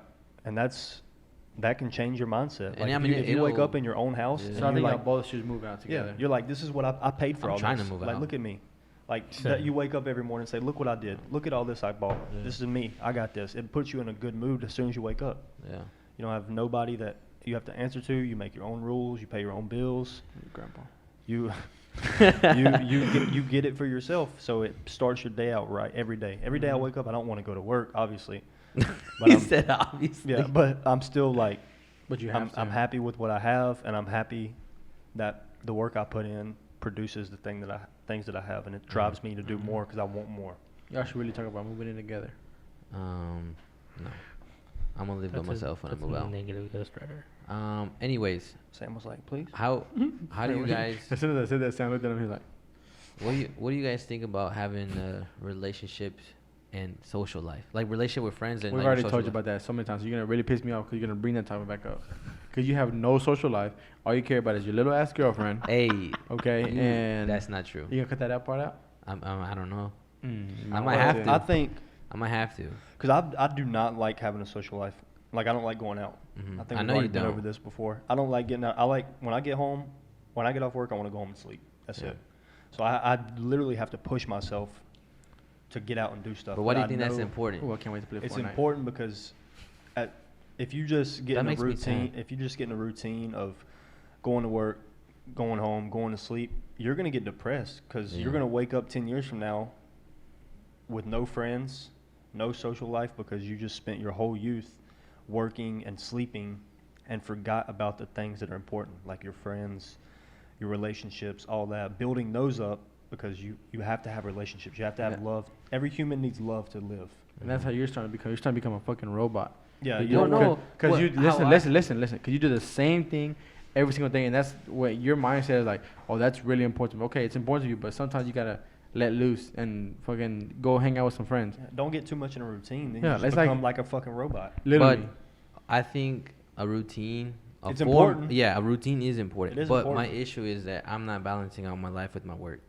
that can change your mindset. And Like, I mean, if you wake it'll- up in your own house, Yeah. and So I you're think like, y'all both should move out yeah, together. you're like, this is what I paid for I'm all trying this. to move Like, out. look at me. Like Sure. that you wake up every morning and say, look what I did. Look at all this I bought. Yeah. This is me. I got this. It puts you in a good mood as soon as you wake up. Yeah. You don't have nobody that you have to answer to. You make your own rules. You pay your own bills. Grandpa. You you get it for yourself. So it starts your day out right every day. Every day I wake up, I don't want to go to work, obviously. But He I'm- said obviously. Yeah, but I'm still like, But you have I'm happy with what I have, and I'm happy that the work I put in produces the things that I have, and it drives me to do more because I want more. Y'all should really talk about moving in together. No. I'm gonna live by myself when I move out. Negative ghostwriter. Anyways, Sam was like, please. how do you guys As soon as I said that, Sam looked at him. He's like, what do you guys think about having relationships and social life, like relationship with friends and we've like already social told you life? about that so many times. You're gonna really piss me off because you're gonna bring that topic back up. Because you have no social life. All you care about is your little ass girlfriend. Hey, Okay, and that's not true. you gonna cut that part out? I don't know. Mm, I might have to. I think I might have to. because I do not like having a social life. Like I don't like going out. Mhm. I think I we've know already you been don't. over this before. I don't like getting out. I like when I get home, when I get off work, I want to go home and sleep. That's Yeah. it. So I literally have to push myself to get out and do stuff. But why do you I think that's know important? Oh, I can't wait to play It's Fortnite. important because if you just get That in a makes me routine, sad. if you just get in a routine of going to work, going home, going to sleep, you're gonna get depressed because Yeah. you're gonna wake up 10 years from now with no friends, no social life because you just spent your whole youth working and sleeping and forgot about the things that are important, like your friends, your relationships, all that. Building those up because you have to have relationships. You have to have Yeah. love. Every human needs love to live. And that's how you're starting to become. You're starting to become a fucking robot. Yeah, You you don't know because what- you how listen, I- listen. Because you do the same thing every single thing, and that's what your mindset is like. Oh, that's really important. Okay, it's important to you, but sometimes you gotta let loose and fucking go hang out with some friends. Don't get too much in a routine. Then Yeah, you just it's like- become like a fucking robot. Literally. But I think a routine. It's form, important. Yeah, a routine is important. It is but important. my issue is that I'm not balancing out my life with my work.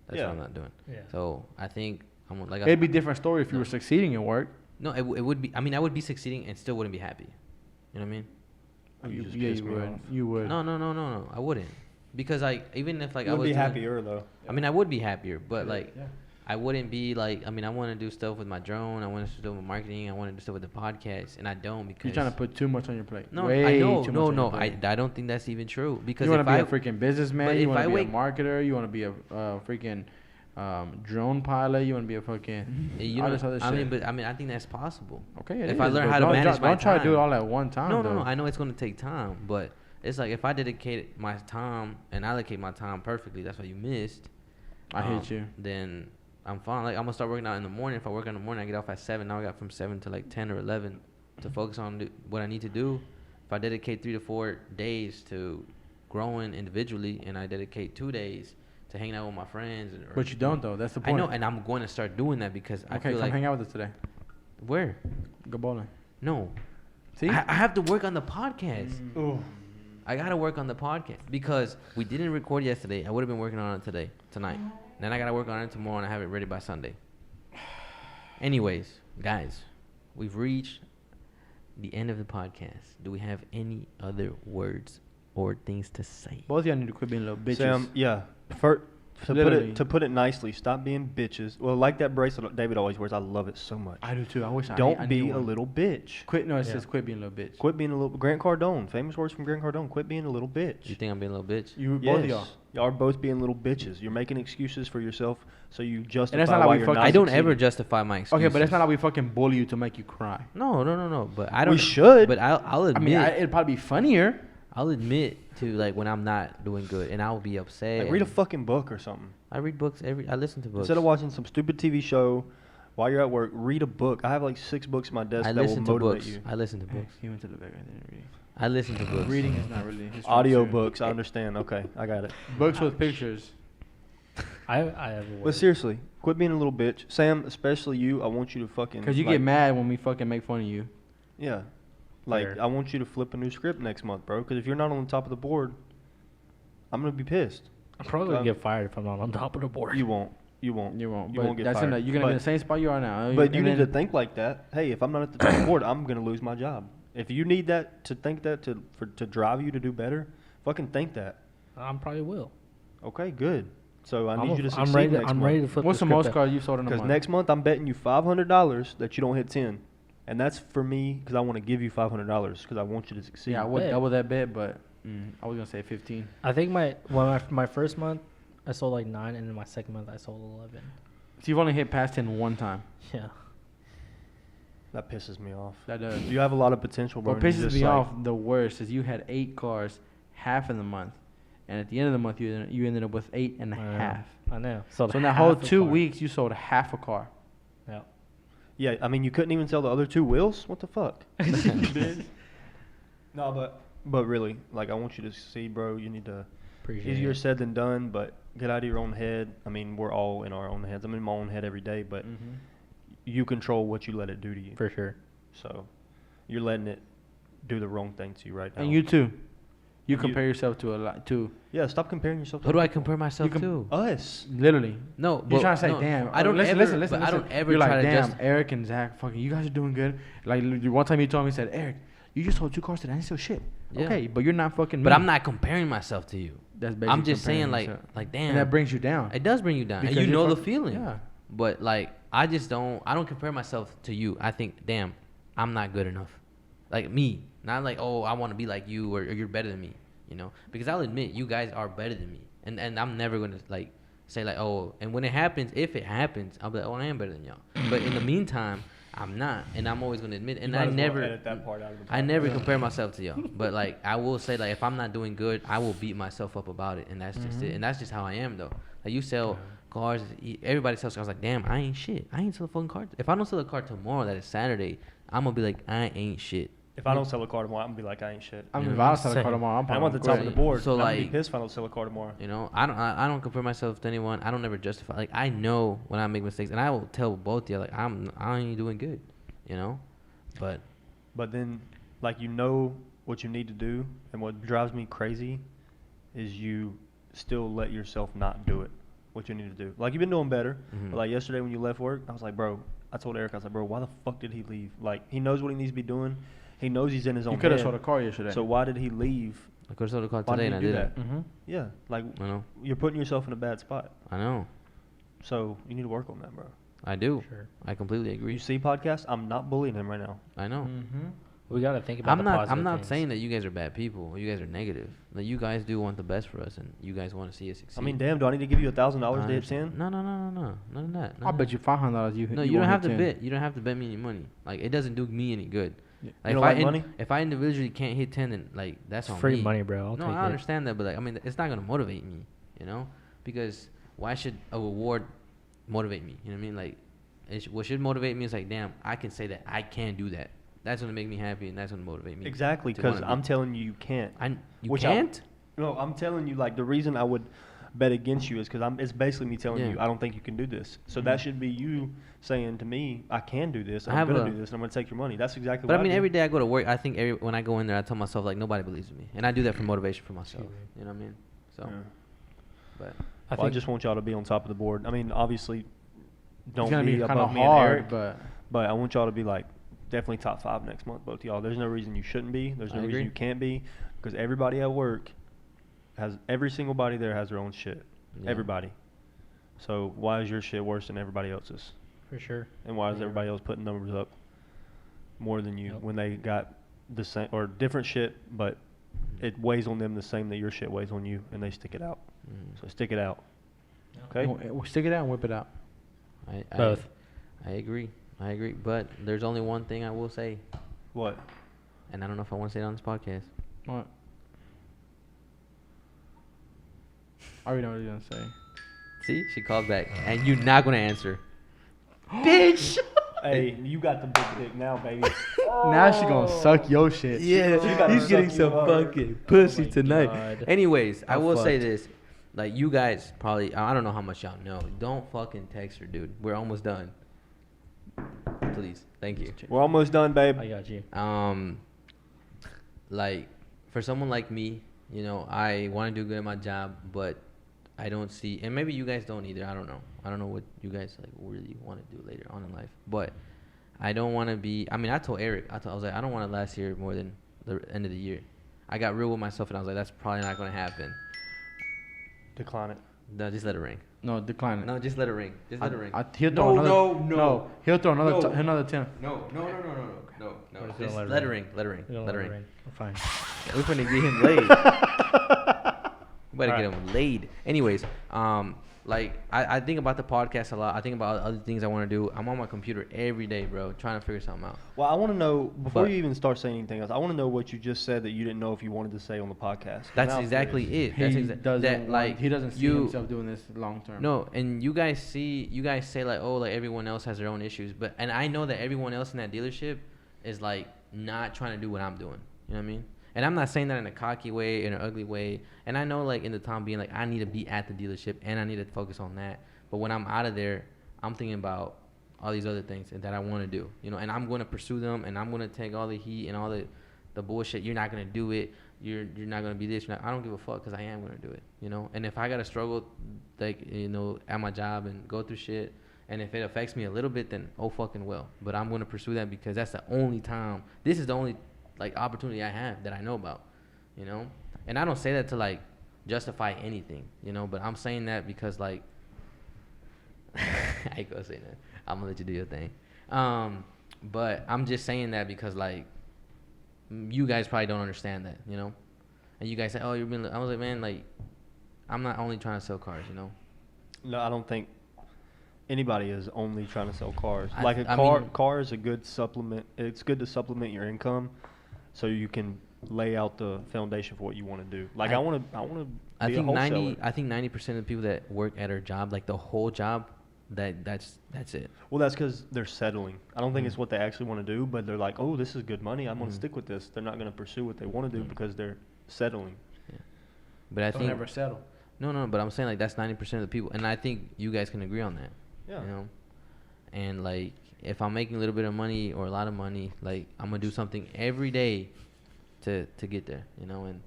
That's Yeah. what I'm not doing. Yeah. So I think I'm like. It'd be a different story if you were succeeding in work. No, it would be. I mean, I would be succeeding and still wouldn't be happy. You know what I mean? Oh, you just yeah, pissed you me would. off. You would. No. I wouldn't. Because like even if like I You'll was be doing- happier though. I mean, I would be happier, but like Yeah. I wouldn't be like. I mean, I want to do stuff with my drone. I want to do stuff with marketing. I want to do stuff with the podcast, and I don't because You're trying to put too much on your plate. No, Way I know. too No, much on no. your plate. I don't think that's even true because You want if to be I a freaking businessman. but You if want I to be wake- a marketer. You want to be a freaking drone pilot. You want to be a fucking you all know, this other I shit. mean, but I mean, I think that's possible. Okay, it if I is, learn but how to don't manage try, my don't try to do it time. all at one time. No, though. I know it's going to take time, but it's like if I dedicate my time and allocate my time perfectly, that's what you missed. I hate you. Then I'm fine. Like I'm gonna start working out in the morning. If I work in the morning, I get off at 7. Now I got from 7 to like 10 or 11 to focus on what I need to do. If I dedicate 3 to 4 days to growing individually, and I dedicate 2 days to hanging out with my friends, But you don't though. That's the I point. know, and I'm going to start doing that because I Okay, feel come like hang out with us today. where? Go bowling. No, See? I have to work on the podcast. Ooh. I gotta work on the podcast because we didn't record yesterday. I would have been working on it tonight. Then I gotta work on it tomorrow and I have it ready by Sunday. Anyways, guys, we've reached the end of the podcast. Do we have any other words or things to say? Both of y'all need to quit being little bitches. Sam, yeah. Literally. To put it nicely, stop being bitches. Well, like that bracelet David always wears, I love it so much. I do too. I wish I Don't be knew a one. little bitch. Quit. No, it Yeah. says quit being a little bitch. Quit being a little. Grant Cardone, famous words from Grant Cardone. Quit being a little bitch. You think I'm being a little bitch? You Yes. both of y'all. Y'all are both being little bitches. You're making excuses for yourself, so you justify not like why we you're fucking- not I don't succeeding. ever justify my excuses. Okay, but it's not like we fucking bully you to make you cry. No. But I don't. We should. But I'll I admit. mean, it'd probably be funnier. I'll admit to like when I'm not doing good, and I'll be upset. Like, read a and fucking book or something. I read books I listen to books. Instead of watching some stupid TV show while you're at work, read a book. I have like 6 books on my desk I that will listen to motivate books. you. I listen to books. He went to the back. I didn't read. I listen to books. Reading is not really his strong Audio suit. books, I understand. Okay, I got it. Books with pictures. I have a But word. seriously, quit being a little bitch. Sam, especially you, I want you to fucking... Because you like, get mad when we fucking make fun of you. Yeah. Like, Fair. I want you to flip a new script next month, bro. Because if you're not on the top of the board, I'm going to be pissed. I'm probably gonna get fired if I'm not on top of the board. You won't. You won't. You won't. You but won't get that's fired. you're gonna be in But- the same spot you are now. But you And need to then- think like that. Hey, if I'm not at the top of the board, I'm going to lose my job. If you need that to think that to drive you to do better, fucking think that. I probably will. Okay, good. So I need you to succeed I'm ready. next I'm month. ready to flip. What's the script most back. cars you've sold in a Because month? next month I'm betting you $500 that you don't hit 10, and that's for me because I want to give you $500 because I want you to succeed. Yeah, I would Bet. double that bet, but I was gonna say 15. I think my first month I sold like 9, and then my second month I sold 11. So you've only hit past 10 one time. Yeah. That pisses me off. That does. You have a lot of potential, bro. What and you pisses just me like- off the worst is you had 8 cars half in the month, and at the end of the month you ended up with 8 and a I know. half. I know. So in that whole 2 weeks you sold half a car. Yeah. Yeah, I mean, you couldn't even sell the other 2 wheels. What the fuck? No, but really, like, I want you to see, bro. You need to. Appreciate Easier it. said than done, but get out of your own head. I mean, we're all in our own heads. I'm in my own head every day, but you control what you let it do to you. For sure. So you're letting it do the wrong thing to you right now. And you too. You You- compare yourself to a lot too. Yeah, stop comparing yourself to Who do I people. compare myself to? Us. Literally. No, You're but trying to say, no, damn. I don't listen, ever. listen. but I don't ever You're try like, to damn, just. Eric and Zach, fucking, you guys are doing good. Like one time you told me, you said, Eric, you just sold 2 cars today. I ain't still shit. Yeah. Okay, but you're not fucking. But me. I'm not comparing myself to you. That's basically I'm just saying, comparing like, yourself. damn. and that brings you down. It does bring you down, and Because you you're know the fuck- feeling. Yeah. But like, I don't compare myself to you. I think, damn, I'm not good enough. Like me, not like, oh, I want to be like you or you're better than me. You know, because I'll admit you guys are better than me, and I'm never gonna like say like, oh, and when it happens, if it happens, I'll be like, oh, I am better than y'all. But in the meantime, I'm not, and I'm always gonna admit, and I never. edit that part out of the I never compare myself to y'all, but like I will say, like if I'm not doing good, I will beat myself up about it, and that's just it, and that's just how I am though. Like you sell cars, everybody sells cars. Like damn, I ain't shit. I ain't sell a fucking car. If I don't sell a car tomorrow, that is Saturday, I'm gonna be like I ain't shit. If I don't sell a car tomorrow, I'm gonna be like, I ain't shit. I'm You know if what I I'm don't sell a car saying? tomorrow, I'm at the top of the Right. board. So, I'm gonna be like- pissed if I don't sell a car tomorrow. You know, I don't compare myself to anyone. I don't ever justify. Like I know when I make mistakes, and I will tell both of you like I ain't doing good. You know, but But then, like, you know what you need to do, and what drives me crazy is you still let yourself not do it. What you need to do. Like, you've been doing better. Mhm. But, like, yesterday when you left work, I was like, bro, I told Eric, I was like, bro, why the fuck did he leave? Like, he knows what he needs to be doing. He knows he's in his own You could have head. sold a car yesterday. So why did he leave? I could have sold a car Why today, did and he I do didn't. that? Mm-hmm. Yeah, like, I know, you're putting yourself in a bad spot. I know, So you need to work on that, bro. I do. Sure. I completely agree. You see podcast? I'm not bullying him right now. I know. Mm-hmm. We gotta think about I'm the not. positive I'm not things. saying that you guys are bad people or you guys are negative. Like you guys do want the best for us, and you guys want to see us succeed. I mean, damn, do I need to give you $1,000 I to hit understand. 10? No, none of that. I'll bet you $500 you. No, you don't have to bet. You don't have to bet me any money. Like it doesn't do me any good. Yeah. Like, You if don't I like money? if I individually can't hit 10, then like that's It's on free me. money, bro. I'll No, take I it. understand that, but like I mean, it's not gonna motivate me, you know, because why should a reward motivate me? You know what I mean? Like, what should motivate me is like, damn, I can say that I can do that. That's gonna make me happy, and that's gonna motivate me. Exactly, to because wanna I'm be- telling you, you can't. You Which I- can't. No, I'm telling you, like, the reason I would bet against you is because it's basically me telling Yeah. you I don't think you can do this. So Mhm. that should be you saying to me, I can do this. I I'm have gonna a- do this, and I'm gonna take your money. That's exactly But what I mean, do. every day I go to work, I think when I go in there, I tell myself like nobody believes in me, and I do that for motivation for myself. Excuse me. You know what I mean? So, Yeah. but I just want y'all to be on top of the board. I mean, obviously, don't It's gonna be be kind above of me and hard, Eric, but I want y'all to be like definitely top 5 next month, both of y'all. There's no reason you shouldn't be. There's I no reason agree. you can't be, because everybody at work every single body there has their own shit. yeah. Everybody. So why is your shit worse than everybody else's? For sure. And why is Yeah. everybody else putting numbers up more than you Yep. when they got the same or different shit, but it weighs on them the same that your shit weighs on you, and they stick it out. Mm. So stick it out. Okay. we'll stick it out and whip it out. Both. I agree. I agree. But there's only one thing I will say, What? and I don't know if I want to say it on this podcast. What? I already know what you're gonna say. See, she called back, and you're not gonna answer. Bitch. Hey, you got the big dick now, baby. Now she gonna suck your shit. gotta he's getting suck some you up. fucking pussy Oh my tonight. God. Anyways, I I'm will say fucked. this. Like, you guys probably, I don't know how much y'all know. Don't fucking text her, dude. We're almost done. Please. Thank you. We're almost done, babe. I got you. Like, for someone like me, you know, I want to do good at my job, but I don't see, and maybe you guys don't either. I don't know. I don't know what you guys like really want to do later on in life, but I don't want to be. I mean, I told Eric, I was like, I don't want to last here more than the end of the year. I got real with myself, and I was like, that's probably not going to happen. Decline it. No, just let it ring. No, decline it. No, just let it ring. Just let it ring. He'll throw No, another. no. He'll throw another. No. Another 10. No. We're just gonna Just let let it it ring. Let it ring. We're gonna Let it ring. Fine. We're gonna get him laid. We better get him laid. Anyways, like I think about the podcast a lot. I think about other things I want to do. I'm on my computer every day, bro, trying to figure something out. Well, I want to know, before But- you even start saying anything else, I want to know what you just said that you didn't know if you wanted to say on the podcast. 'Cause That's now I'm exactly curious. it. That's He exactly doesn't. like He doesn't see himself doing this long term. No, and you guys say like, oh, like everyone else has their own issues, but and I know that everyone else in that dealership is like not trying to do what I'm doing. You know what I mean? And I'm not saying that in a cocky way, in an ugly way. And I know, like in the time being, like I need to be at the dealership and I need to focus on that. But when I'm out of there, I'm thinking about all these other things that I want to do. You know, and I'm going to pursue them, and I'm going to take all the heat and all the bullshit. You're not going to do it. You're not going to be this. I don't give a fuck because I am going to do it. You know, and if I got to struggle, like at my job and go through shit, and if it affects me a little bit, then oh fucking well. But I'm going to pursue that because that's the only time. This is the only like opportunity I have that I know about. You know, and I don't say that to like justify anything. You know, but I'm saying that because like I ain't gonna say that. I'm gonna let you do your thing. But I'm just saying that because like you guys probably don't understand that. You know, and you guys say, oh, you're being. I was like, man, like I'm not only trying to sell cars. You know. No, I don't think anybody is only trying to sell cars. I- Like a I car, mean- car is a good supplement. It's good to supplement your income, so you can lay out the foundation for what you want to do. Like I want to I be think a wholesaler. I think 90% of the people that work at our job, like the whole job, that's it. Well, that's because they're settling. I don't think Mm. it's what they actually want to do, but they're like, oh, this is good money. I'm going Mm. to stick with this. They're not going to pursue what they want to do Mm. because they're settling. But I Don't think ever settle. no, but I'm saying like that's 90% of the people, and I think you guys can agree on that. Yeah. You know, and like if I'm making a little bit of money or a lot of money, like I'm gonna do something every day to get there. You know, and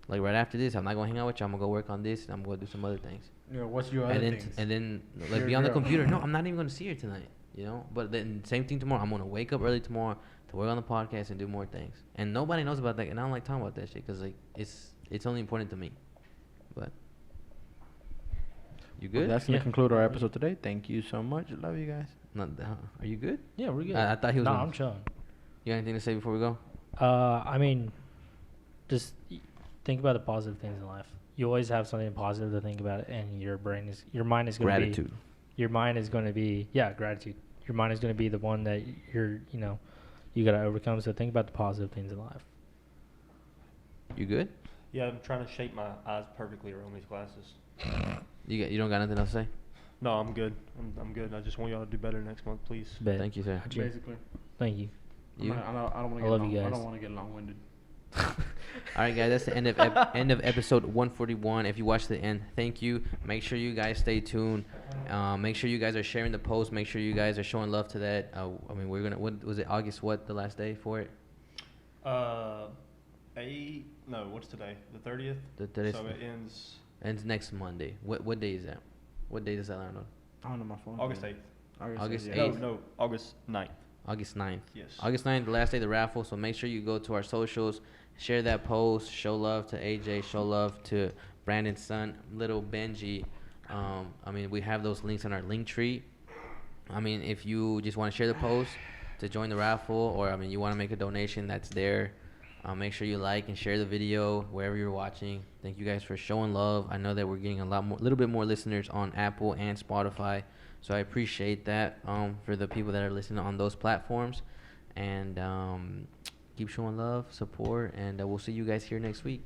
like right after this, I'm not gonna hang out with you. I'm gonna go work on this, and I'm gonna do some other things. You know, what's your other And then things? and then like Your be on the girl. computer. No, I'm not even gonna see her tonight. You know, but then same thing tomorrow. I'm gonna wake up early tomorrow to work on the podcast and do more things. And nobody knows about that, and I don't like talking about that shit because like it's only important to me. But you Well, good? that's gonna Yeah. conclude our episode today. Thank you so much. Love you guys. Not, are you good? Yeah, we're good. I thought he was. No, gonna- I'm chilling. You got anything to say before we go? I mean, just think about the positive things in life. You always have something positive to think about, and your mind is going to be Gratitude. Your mind is going to be gratitude. Your mind is going to be the one that you got to overcome. So think about the positive things in life. You good? Yeah, I'm trying to shape my eyes perfectly around these glasses. You don't got nothing else to say? No, I'm good. I'm good. I just want y'all to do better next month, please. Bet. Thank you, sir. Gotcha. Basically, Thank you. You? I don't want I love you I guys. don't want to get long-winded. All right, guys. That's the end of end of episode 141. If you watched the end, thank you. Make sure you guys stay tuned. Make sure you guys are sharing the post. Make sure you guys are showing love to that. I mean, we're gonna. What was it? August? What the last day for it? What's today? The 30th? Today's- So it ends ends next Monday. What day is that? What day does that land on? I don't know my phone. August 8th. August yeah. 8th. No, August 9th. August 9th. Yes. August 9th, the last day of the raffle. So make sure you go to our socials, share that post, show love to AJ, show love to Brandon's son, little Benji. I mean, we have those links on our link tree. I mean, if you just want to share the post to join the raffle, or I mean, you want to make a donation, that's there. Make sure you like and share the video wherever you're watching. Thank you guys for showing love. I know that we're getting a little bit more listeners on Apple and Spotify, so I appreciate that for the people that are listening on those platforms. And keep showing love, support, and we'll see you guys here next week.